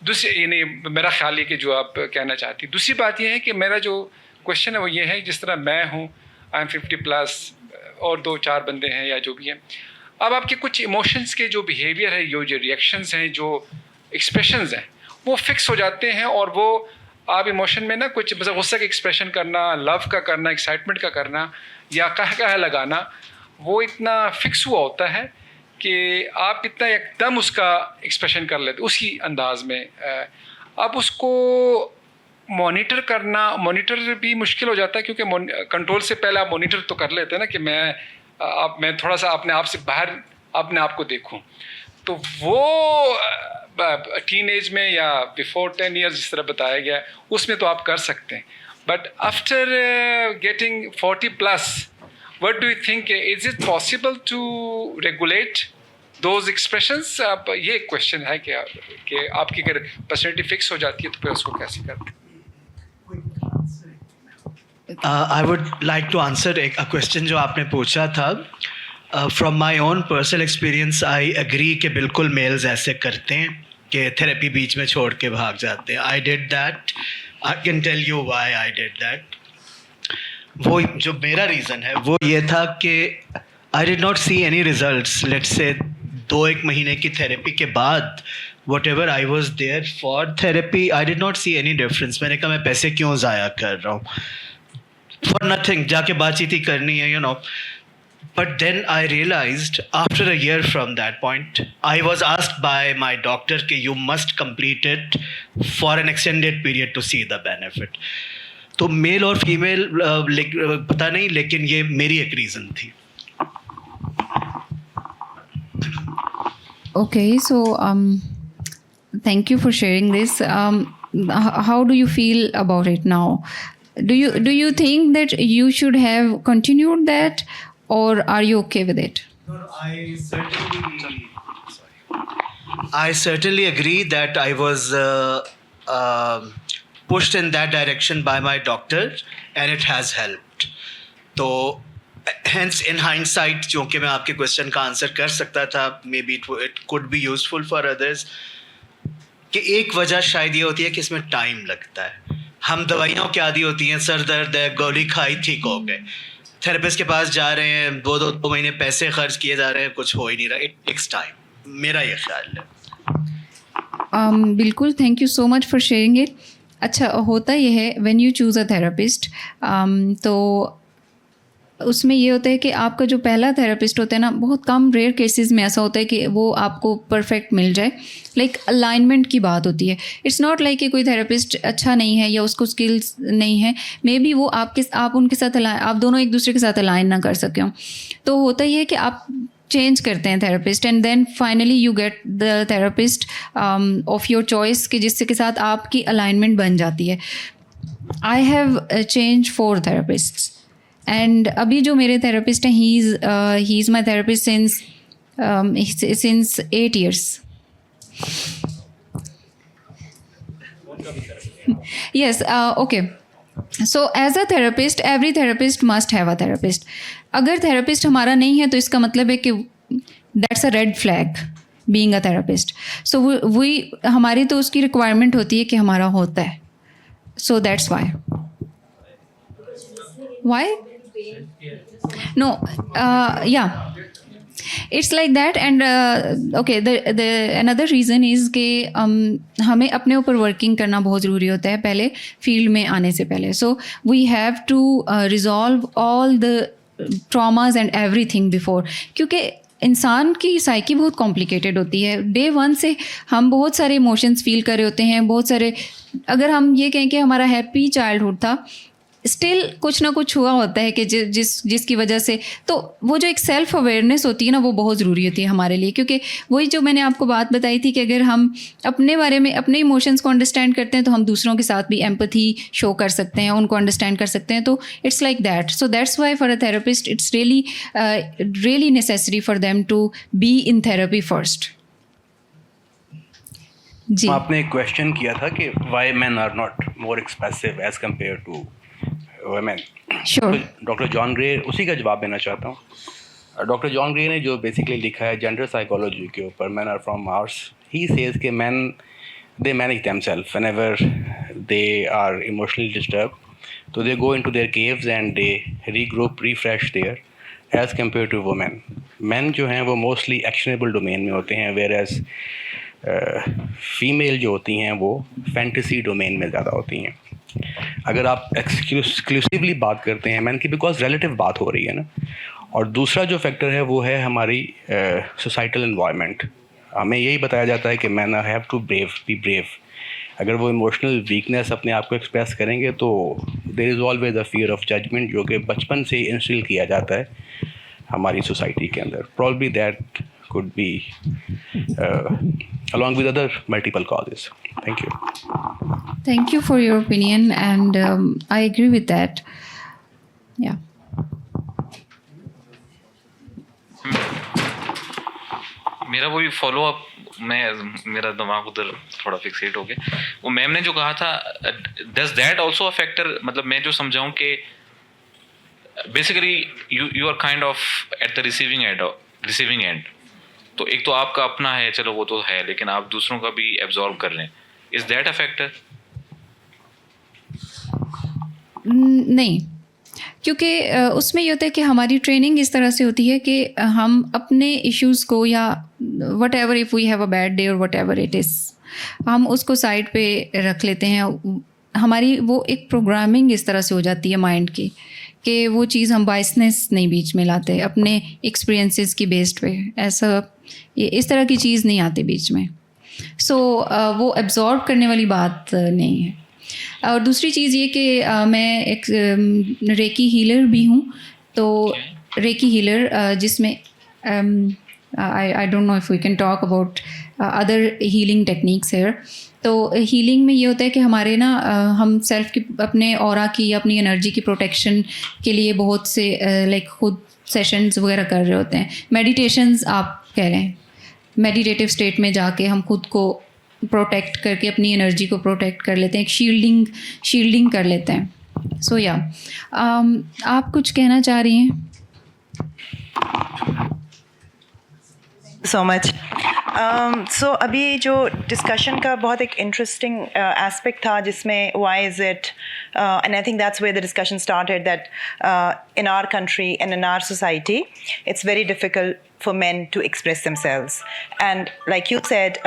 दूसरी यानी मेरा ख्याल है कि जो आप कहना चाहती. दूसरी बात ये है कि मेरा जो क्वेश्चन है वो ये है, जिस तरह मैं हूँ, आई एम 50+ और 2-4 बंदे हैं या जो भी हैं, अब आपके कुछ इमोशंस के जो बिहेवियर है, जो रिएक्शंस हैं, जो एक्सप्रेशंस हैं, वो फिक्स हो जाते हैं. और वो आप इमोशन में ना कुछ मतलब गुस्सा का एक्सप्रेशन करना, लव का करना, एक्साइटमेंट का करना या कह लगाना, वो इतना फिक्स हुआ होता है कि आप इतना एकदम उसका एक्सप्रेशन कर लेते उसी अंदाज में. अब उसको मॉनिटर भी मुश्किल हो जाता है, क्योंकि कंट्रोल से पहले आप मॉनिटर तो कर लेते हैं ना कि मैं थोड़ा सा अपने आप से बाहर अपने आप को देखूं. तो वो टीन एज में या बिफोर 10 years जिस तरह बताया गया उसमें तो आप कर सकते हैं. But after getting 40+, what do you think, is it possible to regulate those expressions? आप ये एक क्वेश्चन है कि आपकी अगर पर्सनैलिटी फिक्स हो जाती है तो फिर उसको कैसे करते हैं? I would like to answer a question जो आपने पूछा था. From my own personal experience, I agree कि बिल्कुल मेल्स ऐसे करते हैं कि थेरेपी बीच में छोड़ के भाग जाते हैं. I did that. I can tell you why I did that. वो जो मेरा रीज़न है वो ये था कि I did not see any results. Let's say 2-1 महीने की थेरेपी के बाद whatever I was there for therapy, I did not see any difference. मैंने कहा मैं पैसे क्यों ज़ाया कर रहा हूँ, for nothing, जाके बातचीत ही करनी है, you know. But then I realized after a year from that point, I was asked by my doctor कि you must complete it for an extended period to see the benefit. तो मेल और फीमेल पता नहीं, लेकिन ये मेरी एक रीज़न थी. Okay, so thank you for sharing this. How do you feel about it now? Do you think that you should have continued that, or are you okay with it? No, I certainly agree that I was pushed in that direction by my doctor, and it has helped. So Hence, in hindsight, चूँकि मैं आपके क्वेश्चन का आंसर कर सकता था, may be it could be useful for others, कि एक वजह शायद ये होती है कि इसमें टाइम लगता है. हम दवाइयों की आदी होती हैं, सर दर्द है, गोली खाई, ठीक हो गए. थेरेपिस्ट के पास जा रहे हैं, 2 महीने पैसे खर्च किए जा रहे हैं, कुछ हो ही नहीं रहा. इट टेक्स टाइम, मेरा ये ख्याल है. बिल्कुल, thank you so much for sharing it. अच्छा, होता ये है when you choose a therapist, तो उसमें ये होता है कि आपका जो पहला थेरेपिस्ट होता है ना, बहुत कम रेयर केसेस में ऐसा होता है कि वो आपको परफेक्ट मिल जाए. लाइक अलाइनमेंट की बात होती है. इट्स नॉट लाइक कि कोई थेरेपिस्ट अच्छा नहीं है या उसको स्किल्स नहीं है, मे बी वो आप उनके साथ आप दोनों एक दूसरे के साथ अलाइन ना कर सकें हो. तो होता ये है कि आप चेंज करते हैं therapist, and then finally you get the therapist of your choice, कि जिससे के साथ आपकी अलाइनमेंट बन जाती है. I have change 4 therapists, and अभी जो मेरे थेरेपिस्ट हैं, he is my therapist since 8 years. Yes, okay. So as a therapist, every therapist must have a therapist. अगर therapist हमारा नहीं है तो इसका मतलब है कि that's a red flag being a therapist. So हमारी तो उसकी requirement होती है कि हमारा होता है. So that's why. Why? No, yeah. It's like that, and okay, the another reason is कि हमें अपने ऊपर वर्किंग करना बहुत ज़रूरी होता है पहले फील्ड में आने से पहले. So we have to resolve all the traumas and everything before, क्योंकि इंसान की साइकी बहुत कॉम्प्लिकेटेड होती है. डे 1 से हम बहुत सारे इमोशंस फील कर रहे होते हैं, बहुत सारे. अगर हम ये कहें कि हमारा हैप्पी चाइल्डहुड था, स्टिल कुछ ना कुछ हुआ होता है कि जिसकी वजह से, तो वो जो एक सेल्फ अवेयरनेस होती है ना, वो बहुत ज़रूरी होती है हमारे लिए. क्योंकि वही जो मैंने आपको बात बताई थी कि अगर हम अपने बारे में, अपने इमोशंस को अंडरस्टैंड करते हैं, तो हम दूसरों के साथ भी एम्पैथी शो कर सकते हैं, उनको अंडरस्टैंड कर सकते हैं. तो it's like that. So that's why for a therapist it's really necessary for them to be in therapy first. जी, आपने एक क्वेश्चन किया था कि why man are not more expressive as compare to women. Sure. Doctor John Gray, उसी का जवाब देना चाहता हूँ. डॉक्टर जॉन ग्रे ने जो बेसिकली लिखा है जेंडर साइकोलॉजी के ऊपर, man are from Mars, he says के man they manage themselves whenever they are emotionally disturb, तो they go into their caves and they regroup, refresh there, as compare to women. Man जो हैं वो मोस्टली एक्शनेबल डोमेन में होते हैं, वेयर एज फीमेल जो होती हैं वो फैंटेसी डोमेन में ज़्यादा होती हैं. अगर आप एक्सक्लूसिवली बात करते हैं मैन की, बिकॉज रिलेटिव बात हो रही है ना. और दूसरा जो फैक्टर है वो है हमारी सोसाइटल एनवायरनमेंट. हमें यही बताया जाता है कि man have to be brave. अगर वो इमोशनल वीकनेस अपने आप को एक्सप्रेस करेंगे तो there is always a fear of judgement, जो कि बचपन से इंस्टिल किया जाता है हमारी सोसाइटी के अंदर. Probably that could be along with other multiple causes. Thank you. Thank you for your opinion, and I agree with that. Yeah. मेरा वही फॉलो अप, मेरा दिमाग उधर थोड़ा फिक्सेट हो गया. वो मैम ने जो कहा था, does that also a factor, मतलब मैं जो समझाऊं कि basically you are kind of at the receiving end. तो एक तो आपका अपना है, चलो वो तो है, लेकिन आप दूसरों का भी एब्जॉर्ब कर रहे हैं. Is that a factor? नहीं, क्योंकि उसमें ये होता है कि हमारी ट्रेनिंग इस तरह से होती है कि हम अपने इश्यूज़ को, या whatever, if we have a bad day और वट एवर इट इज़, हम उसको साइड पे रख लेते हैं. हमारी वो एक प्रोग्रामिंग इस तरह से हो जाती है माइंड की कि वो चीज़ हम बायसनेस नहीं बीच में लाते, अपने एक्सपीरियंसेस की बेस्ड पे ऐसा इस तरह की चीज़ नहीं आती बीच में. सो वो एब्जॉर्ब करने वाली बात नहीं है. और दूसरी चीज़ ये कि मैं एक रेकी हीलर भी हूँ. तो रेकी हीलर जिसमें I don't know if we can talk about other healing techniques here. तो हीलिंग में ये होता है कि हमारे ना हम सेल्फ की, अपने ऑरा की, अपनी एनर्जी की प्रोटेक्शन के लिए बहुत से लाइक खुद सेशंस वगैरह कर रहे होते हैं. मेडिटेशंस आप कह लें, मेडिटेटिव स्टेट में जाके हम खुद को प्रोटेक्ट करके अपनी एनर्जी को प्रोटेक्ट कर लेते हैं, एक शील्डिंग कर लेते हैं. सो या आप कुछ कहना चाह रही हैं? सो मच सो अभी जो डिस्कशन का बहुत एक इंटरेस्टिंग एस्पेक्ट था जिसमें why is it and I think that's where the discussion started that in our country and in our society it's very difficult for men to express themselves. And like you said,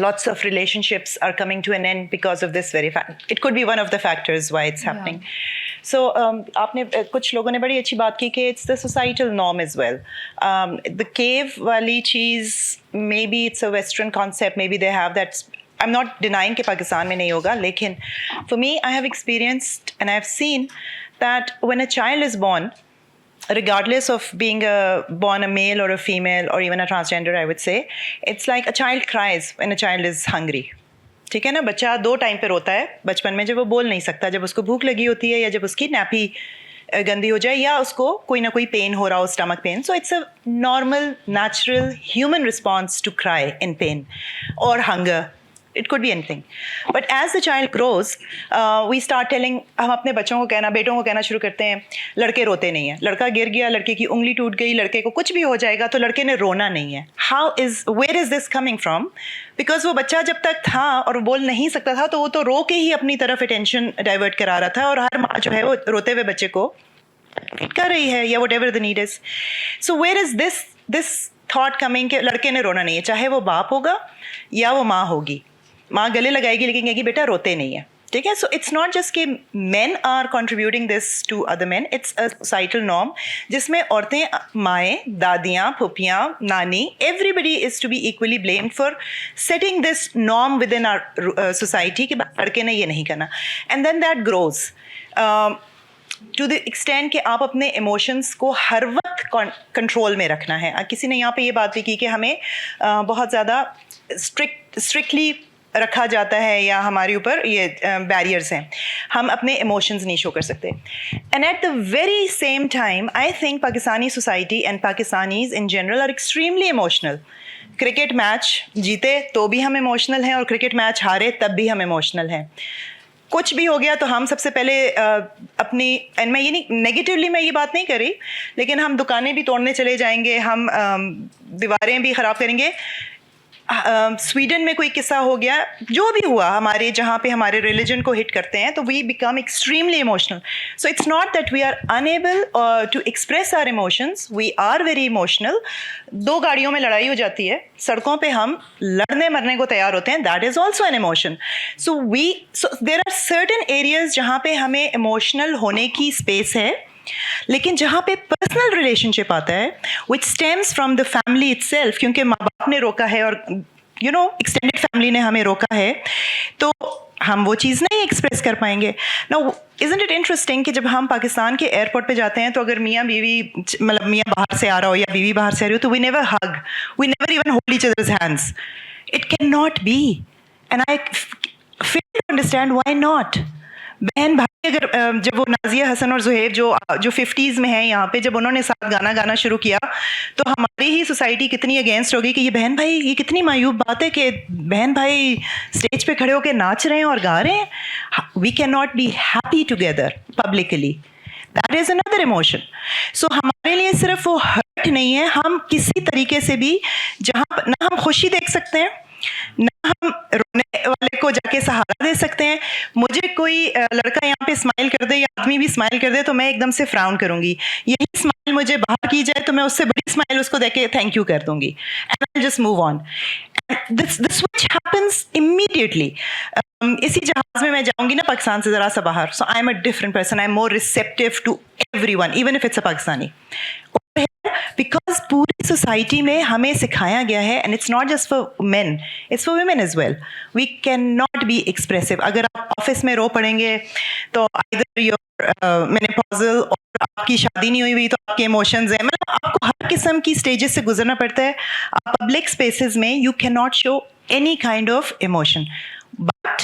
lots of relationships are coming to an end because of this very fact. It could be one of the factors why it's happening. So आपने कुछ लोगों ने बड़ी अच्छी बात की कि it's the societal norm as well. The cave वाली चीज़, maybe it's a Western concept, maybe they have that. I'm not denying कि पाकिस्तान में नहीं होगा, लेकिन for me, I have experienced and I have seen that when a child is born, regardless of being born a male or a female or even a transgender, I would say, it's like a child cries when a child is hungry. ठीक है ना, बच्चा 2 टाइम पे रोता है बचपन में, जब वो बोल नहीं सकता, जब उसको भूख लगी होती है या जब उसकी नैपी गंदी हो जाए या उसको कोई ना कोई पेन हो रहा हो, stomach pain. So it's a normal natural human response to cry in pain और hunger. It could be anything. But as the child grows, we start telling, हम अपने बच्चों को कहना, बेटों को कहना शुरू करते हैं, लड़के रोते नहीं हैं. लड़का गिर गया, लड़के की उंगली टूट गई, लड़के को कुछ भी हो जाएगा तो लड़के ने रोना नहीं है. Where is this coming from? Because वो बच्चा जब तक था और बोल नहीं सकता था तो वो तो रो के ही अपनी तरफ अटेंशन डाइवर्ट करा रहा था, और हर माँ जो है वो रोते हुए बच्चे को फीड कर रही है या whatever the need is. So where is this thought coming कि लड़के ने रोना नहीं है, चाहे वो बाप होगा या वो माँ होगी. माँ गले लगाएगी लेकिन कहेगी बेटा रोते नहीं है. ठीक है. सो इट्स नॉट जस्ट कि men are contributing this to other men, it's a societal norm जिसमें औरतें, माएँ, दादियाँ, फूफियाँ, नानी, everybody is to be equally blamed for setting this norm within our society कि लड़के ने ये नहीं करना. And then that grows to the extend कि आप अपने इमोशंस को हर वक्त कंट्रोल में रखना है. किसी ने यहाँ पे ये बात भी की कि हमें बहुत ज़्यादा स्ट्रिक्टली रखा जाता है या हमारे ऊपर ये बैरियर्स हैं, हम अपने इमोशंस नहीं शो कर सकते. And at the very same time I think Pakistani society and Pakistanis in general R extremely emotional. Cricket match जीते तो भी हम इमोशनल हैं और क्रिकेट मैच हारे तब भी हम इमोशनल हैं. कुछ भी हो गया तो हम सबसे पहले अपनी, एंड मैं ये नहीं नेगेटिवली मैं ये बात नहीं कर रही, लेकिन हम दुकानें भी तोड़ने चले जाएंगे, हम दीवारें भी ख़राब करेंगे. स्वीडन में कोई किस्सा हो गया, जो भी हुआ हमारे जहाँ पे हमारे रिलीजन को हिट करते हैं तो we become extremely emotional. So it's not that we are unable to express our emotions, we are very emotional. 2 गाड़ियों में लड़ाई हो जाती है, सड़कों पे हम लड़ने मरने को तैयार होते हैं, that is also an emotion. So there are certain areas जहाँ पे हमें इमोशनल होने की स्पेस है, लेकिन जहाँ पे पर्सनल रिलेशनशिप आता है which stems from the family itself, क्योंकि माँ बाप ने रोका है और एक्सटेंडेड फैमिली ने हमें रोका है, तो हम वो चीज़ नहीं एक्सप्रेस कर पाएंगे. नाउ इज़न्ट इट इंटरेस्टिंग कि जब हम पाकिस्तान के एयरपोर्ट पे जाते हैं तो अगर मियाँ बीवी, मतलब मियाँ बाहर से आ रहा हो या बीवी बाहर से आ रही हो, तो we never hug, we never even hold each others hands. It can not be, and I fail to understand why not. बहन भाई अगर जब वो नाजिया हसन और जुहेब जो 50s में हैं यहाँ पे, जब उन्होंने साथ गाना गाना शुरू किया तो हमारी ही सोसाइटी कितनी अगेंस्ट हो गई कि ये बहन भाई, ये कितनी मायूब बात है कि बहन भाई स्टेज पे खड़े होकर नाच रहे हैं और गा रहे हैं. We can not be happy together publicly, that is another emotion. So हमारे लिए सिर्फ वो हर्ट नहीं है, हम किसी तरीके से भी जहाँ ना हम खुशी देख सकते हैं ना हम रोने वाले को जाके सहारा दे सकते हैं. मुझे कोई लड़का यहाँ पे स्माइल कर दे या आदमी भी स्माइल कर दे तो मैं एकदम से फ्राउन करूँगी. यही स्माइल मुझे बाहर की जाए तो मैं उससे बड़ी स्माइल उसको देके थैंक यू कर दूँगी, and I just move on. This which happens immediately. इसी जहाज़ में मैं जाऊँगी ना पाकिस्तान से ज़रा सा बाहर, so I am a different person, I am more receptive to everyone even if it's a Pakistani. Because पूरी सोसाइटी में हमें सिखाया गया है, and it's not just for men, it's for women as well. We can not be expressive. अगर आप ऑफिस में रो पड़ेंगे तो आइदर योर मेनोपॉज़ल और आपकी शादी नहीं हुई तो आपके इमोशंस हैं, मतलब आपको हर किस्म की स्टेजेस से गुजरना पड़ता है. पब्लिक स्पेसेस में you can not show any kind of emotion, but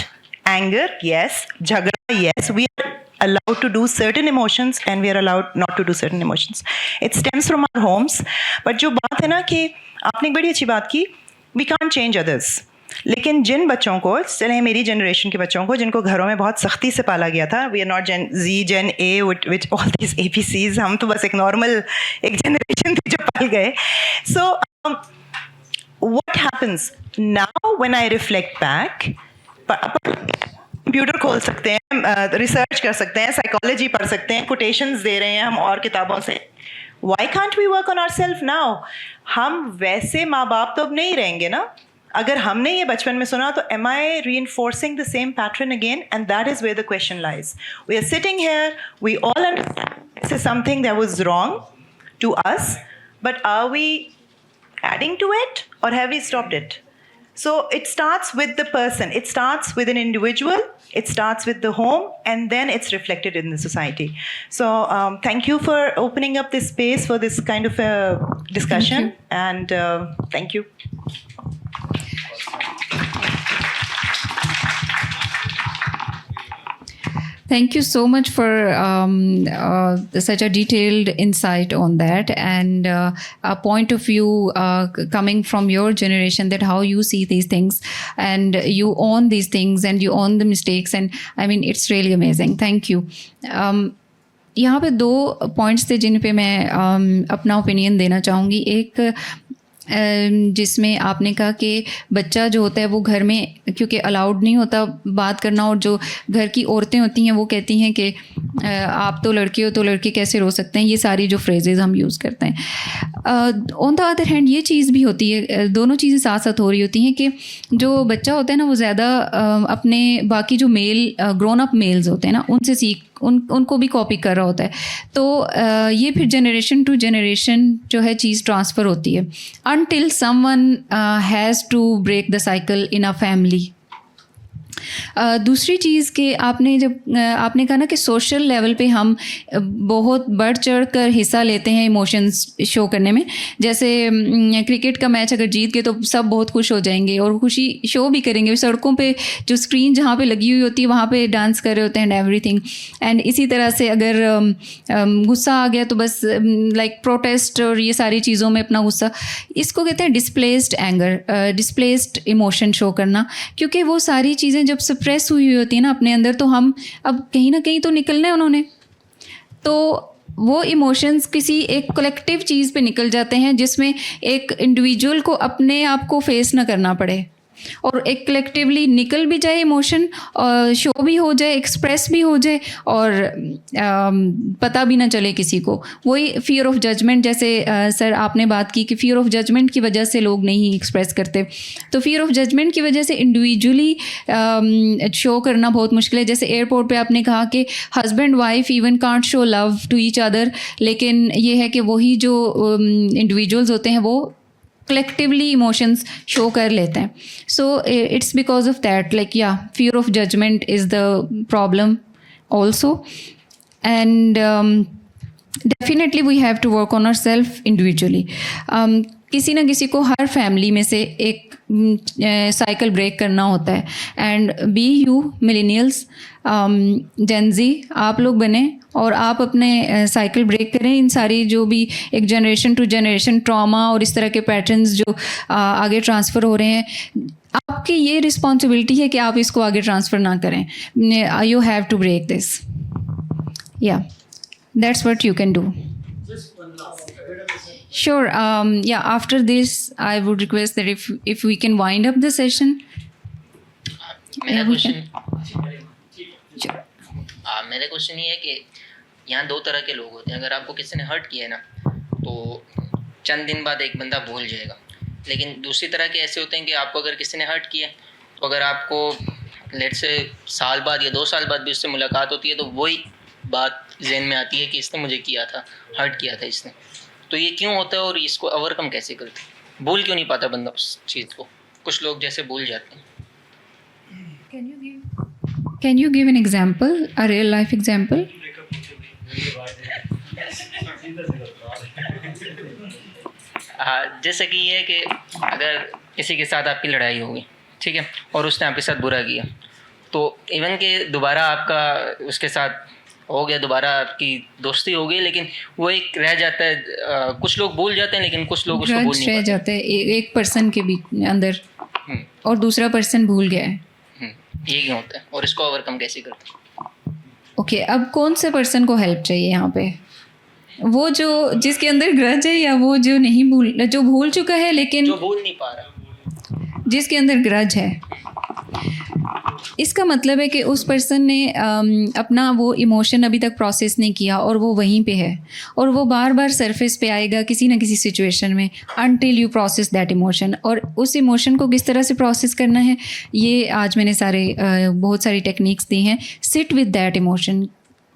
anger yes, झगड़ा yes, we are allowed to do certain emotions and we are allowed not to do certain emotions. It stems from our homes. But जो बात है ना कि आपने एक बड़ी अच्छी बात की, we can't change others. लेकिन जिन बच्चों को, चले मेरी जनरेशन के बच्चों को जिनको घरों में बहुत सख्ती से पाला गया था, we are not gen Z, gen A, which all this ABCs, हम तो बस एक नॉर्मल एक जनरेशन थे जो पल गए. सो what happens now when I reflect back, computer खोल सकते हैं, रिसर्च कर सकते हैं, साइकोलॉजी पढ़ सकते हैं, कोटेशंस दे रहे हैं हम और किताबों से. Why can't we work on ourselves now? हम वैसे माँ बाप तो अब नहीं रहेंगे ना. अगर हमने ये बचपन में सुना तो am I reinforcing the same pattern again? And that is where the question lies. We are sitting here, we all understand this is something that was wrong to us, but are we adding to it or have we stopped it? So it starts with the person, it starts with an individual, it starts with the home, and then it's reflected in the society. So thank you for opening up this space for this kind of a discussion, and thank you. Thank you so much for such a detailed insight on that, and a point of view coming from your generation, that how you see these things and you own these things and you own the mistakes, and I mean it's really amazing. Thank you. यहाँ पे 2 पॉइंट्स थे जिन पे मैं अपना ओपिनियन देना चाहूँगी. एक जिसमें आपने कहा कि बच्चा जो होता है वो घर में क्योंकि अलाउड नहीं होता बात करना, और जो घर की औरतें होती हैं वो कहती हैं कि आप तो लड़के हो तो लड़के कैसे रो सकते हैं, ये सारी जो फ्रेजेस हम यूज़ करते हैं. ऑन द अदर हैंड ये चीज़ भी होती है, दोनों चीज़ें साथ साथ हो रही होती हैं कि जो बच्चा होता है ना वो ज़्यादा अपने बाकी जो मेल ग्रोन अप मेल्स होते हैं ना उनसे उनको भी कॉपी कर रहा होता है. तो ये फिर जनरेशन टू जनरेशन जो है चीज़ ट्रांसफ़र होती है until someone has to break the cycle in a family. दूसरी चीज़ कि आपने कहा ना कि सोशल लेवल पे हम बहुत बढ़ चढ़ कर हिस्सा लेते हैं इमोशंस शो करने में. जैसे क्रिकेट का मैच अगर जीत गए तो सब बहुत खुश हो जाएंगे और खुशी शो भी करेंगे. सड़कों पे जो स्क्रीन जहाँ पे लगी हुई होती है वहाँ पे डांस कर रहे होते हैं एंड एवरीथिंग. एंड इसी तरह से अगर गुस्सा आ गया तो बस लाइक प्रोटेस्ट और ये सारी चीज़ों में अपना गुस्सा, इसको कहते हैं displaced anger, displaced emotion show करना. क्योंकि वो सारी चीज़ें जब सप्रेस हुई होती है ना अपने अंदर, तो हम अब कहीं ना कहीं तो निकलना है उन्होंने, तो वो इमोशंस किसी एक कलेक्टिव चीज़ पे निकल जाते हैं जिसमें एक इंडिविजुअल को अपने आप को फेस ना करना पड़े और एक कलेक्टिवली निकल भी जाए इमोशन, शो भी हो जाए, एक्सप्रेस भी हो जाए और पता भी ना चले किसी को. वही फियर ऑफ जजमेंट, जैसे सर आपने बात की कि फियर ऑफ जजमेंट की वजह से लोग नहीं एक्सप्रेस करते. तो फियर ऑफ जजमेंट की वजह से इंडिविजुअली शो करना बहुत मुश्किल है. जैसे एयरपोर्ट पे आपने कहा कि husband wife even can't show love to each other, लेकिन ये है कि वही जो इंडिविजुअल्स होते हैं वो collectively emotions show कर लेते हैं. So it's because of that, like yeah, fear of judgment is the problem also, and definitely we have to work on ourselves individually. किसी ना किसी को हर फैमिली में से एक साइकिल ब्रेक करना होता है. And be you millennials, Gen Z, आप लोग बने और आप अपने साइकिल ब्रेक करें. इन सारी जो भी एक जनरेशन टू जनरेशन ट्रॉमा और इस तरह के पैटर्न्स जो आगे ट्रांसफ़र हो रहे हैं, आपकी ये रिस्पॉन्सिबिलिटी है कि आप इसको आगे ट्रांसफ़र ना करें. You have to break this. Yeah that's what you can do. Sure. Yeah, after this, I would request that if we can wind up the session. मेरा क्वेश्चन ये है कि यहाँ 2 तरह के लोग होते हैं. अगर आपको किसी ने हर्ट किया है ना तो चंद दिन बाद एक बंदा भूल जाएगा, लेकिन दूसरी तरह के ऐसे होते हैं कि आपको अगर किसी ने हर्ट किया तो अगर आपको लेट से साल बाद या 2 साल बाद भी उससे मुलाकात होती है तो वही बात जहन में आती है कि इसने मुझे किया था, हर्ट किया था इसने. तो ये क्यों होता है और इसको ओवरकम कैसे करते हैं? भूल क्यों नहीं पाता बंदा उस चीज़ को? कुछ लोग जैसे भूल जाते हैं. Can you give an example, a real life example? जैसे कि ये कि अगर किसी के साथ आपकी लड़ाई हो गई, ठीक है, और उसने आपके साथ बुरा किया, तो इवन कि दोबारा आपका उसके साथ हो गया, दोबारा आपकी दोस्ती हो गई, लेकिन वो एक रह जाता है. कुछ लोग भूल जाते हैं लेकिन कुछ लोग उसको भूल नहीं पाते. रह जाते हैं एक पर्सन के भी अंदर. और दूसरा पर्सन भूल गया है. ये क्यों होता है और इसको ओवरकम कैसे करते हैं? ओके, अब कौन से पर्सन को हेल्प चाहिए यहाँ पे? वो जो जिसके अंदर ग्रज है, या वो जो भूल चुका है लेकिन जो भूल नहीं पा रहा, जिसके अंदर ग्रज है? इसका मतलब है कि उस पर्सन ने अपना वो इमोशन अभी तक प्रोसेस नहीं किया और वो वहीं पे है, और वो बार बार सरफेस पे आएगा किसी ना किसी सिचुएशन में, until you process that emotion. और उस इमोशन को किस तरह से प्रोसेस करना है, ये आज मैंने बहुत सारी टेक्निक्स दी हैं. सिट विद दैट इमोशन,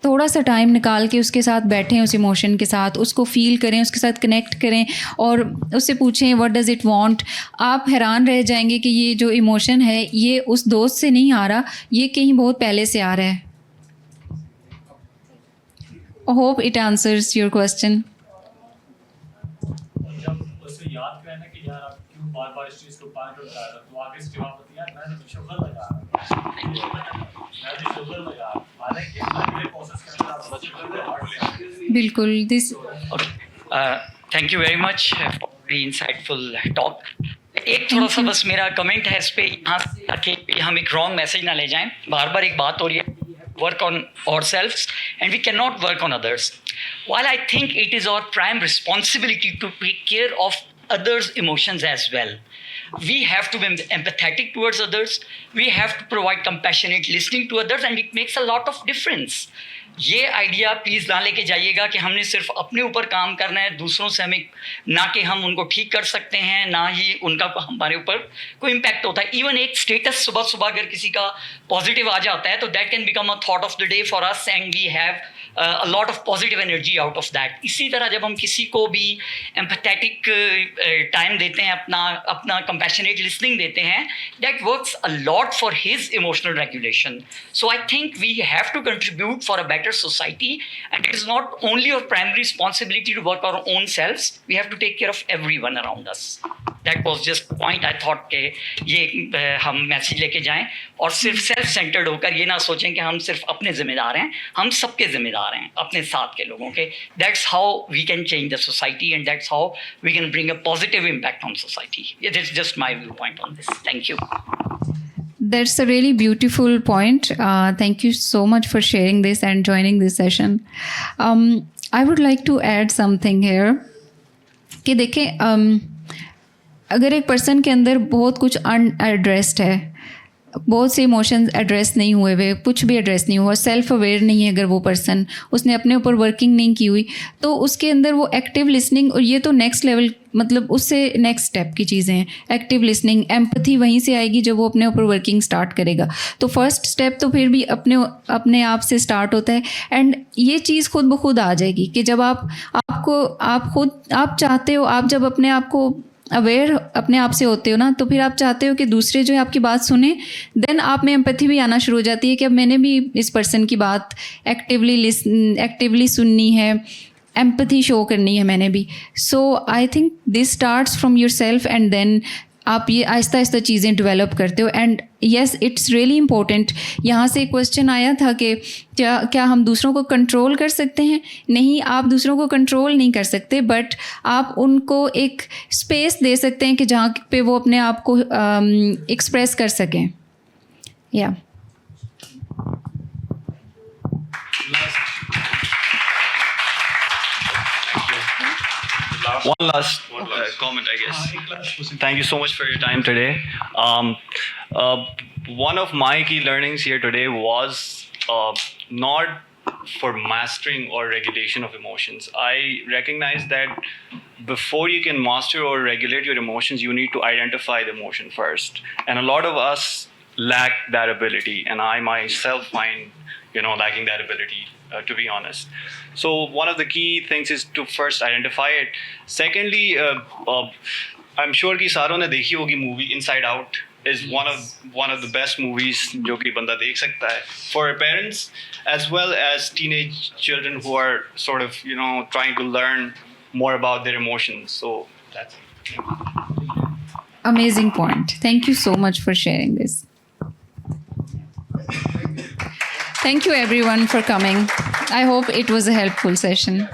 थोड़ा सा टाइम निकाल के उसके साथ बैठें, उस इमोशन के साथ उसको फील करें, उसके साथ कनेक्ट करें और उससे पूछें व्हाट डज़ इट वांट. आप हैरान रह जाएंगे कि ये जो इमोशन है ये उस दोस्त से नहीं आ रहा, ये कहीं बहुत पहले से आ रहा है. Hope it answers your question. जब उसे याद करना कि यार आप क्यों बार-बार इस चीज़ को पॉइंट आउट कर रहे हो, तो आगे से जवाब होती है यार मैं तो शुगर लगा रहा हूं. बिल्कुल. This thank you very much for insightful talk. एक थोड़ा सा बस मेरा कमेंट है इस पे, यहाँ कि हम एक रॉन्ग मैसेज ना ले जाएं. बार बार एक बात हो रही है, work on ourselves and we cannot work on others. While I think it is our prime responsibility to take care of others' emotions as well. We have to be empathetic towards others. We have to provide compassionate listening to others, and it makes a lot of difference. ये आइडिया प्लीज़ ना लेके जाइएगा कि हमने सिर्फ अपने ऊपर काम करना है, दूसरों से हमें ना कि हम उनको ठीक कर सकते हैं, ना ही उनका हमारे ऊपर कोई इम्पैक्ट होता है. इवन एक स्टेटस सुबह सुबह अगर किसी का पॉजिटिव आ जाता है तो that can become a thought of the day for us and we have a lot of positive energy out of that. इसी तरह जब हम किसी को भी empathetic time देते हैं, अपना compassionate listening देते हैं, that works a lot for his emotional regulation. So I think we have to contribute for a better society, and it is not only our primary responsibility to work our own selves, we have to take care of everyone around us. That was just point I thought कि ये हम मैसेज लेके जाएं और सिर्फ सेल्फ सेंटर्ड होकर ये ना सोचें कि हम सिर्फ अपने जिम्मेदार हैं, हम सबके जिम्मेदार हैं, अपने साथ के लोगों के. That's how we can change the society, and that's how we can bring a positive impact on society. It is just my viewpoint on this. Thank you. That's a really beautiful point. Thank you so much for sharing this and joining this session. I would like to add something here कि देखें, अगर एक पर्सन के अंदर बहुत कुछ अनएड्रेस्ड है, बहुत से इमोशंस एड्रेस नहीं हुए हुए, कुछ भी एड्रेस नहीं हुआ, सेल्फ अवेयर नहीं है, अगर वो पर्सन उसने अपने ऊपर वर्किंग नहीं की हुई, तो उसके अंदर वो एक्टिव लिसनिंग, और ये तो नेक्स्ट लेवल, मतलब उससे नेक्स्ट स्टेप की चीज़ें हैं. एक्टिव लिसनिंग, एम्पैथी वहीं से आएगी जब वो अपने ऊपर वर्किंग स्टार्ट करेगा. तो फर्स्ट स्टेप तो फिर भी अपने आप से स्टार्ट होता है, एंड ये चीज़ खुद ब खुद आ जाएगी कि जब आप चाहते हो, आप जब अपने आप को अवेयर अपने आप से होते हो ना, तो फिर आप चाहते हो कि दूसरे जो है आपकी बात सुने, देन आप में एम्पैथी भी आना शुरू हो जाती है कि अब मैंने भी इस पर्सन की बात एक्टिवली सुननी है, एम्पैथी शो करनी है मैंने भी. So I think this starts from yourself, and then आप ये आहिस्ता आहिस्ता चीज़ें डेवलप करते हो. And yes, it's really important. यहाँ से क्वेश्चन आया था कि क्या हम दूसरों को कंट्रोल कर सकते हैं? नहीं, आप दूसरों को कंट्रोल नहीं कर सकते, बट आप उनको एक स्पेस दे सकते हैं कि जहाँ पे वो अपने आप को एक्सप्रेस कर सकें. या One last comment, I guess. Thank you so much for your time today. One of my key learnings here today was not for mastering or regulation of emotions. I recognize that before you can master or regulate your emotions, you need to identify the emotion first. And a lot of us lack that ability, and I myself find lacking that ability, to be honest. So one of the key things is to first identify it. Secondly, I'm sure कि सारों ने देखी होगी movie Inside Out is one of the best movies जो कि बंदा देख सकता है for parents as well as teenage children who are sort of trying to learn more about their emotions. So that's it. amazing point. Thank you so much for sharing this. Thank you everyone for coming. I hope it was a helpful session.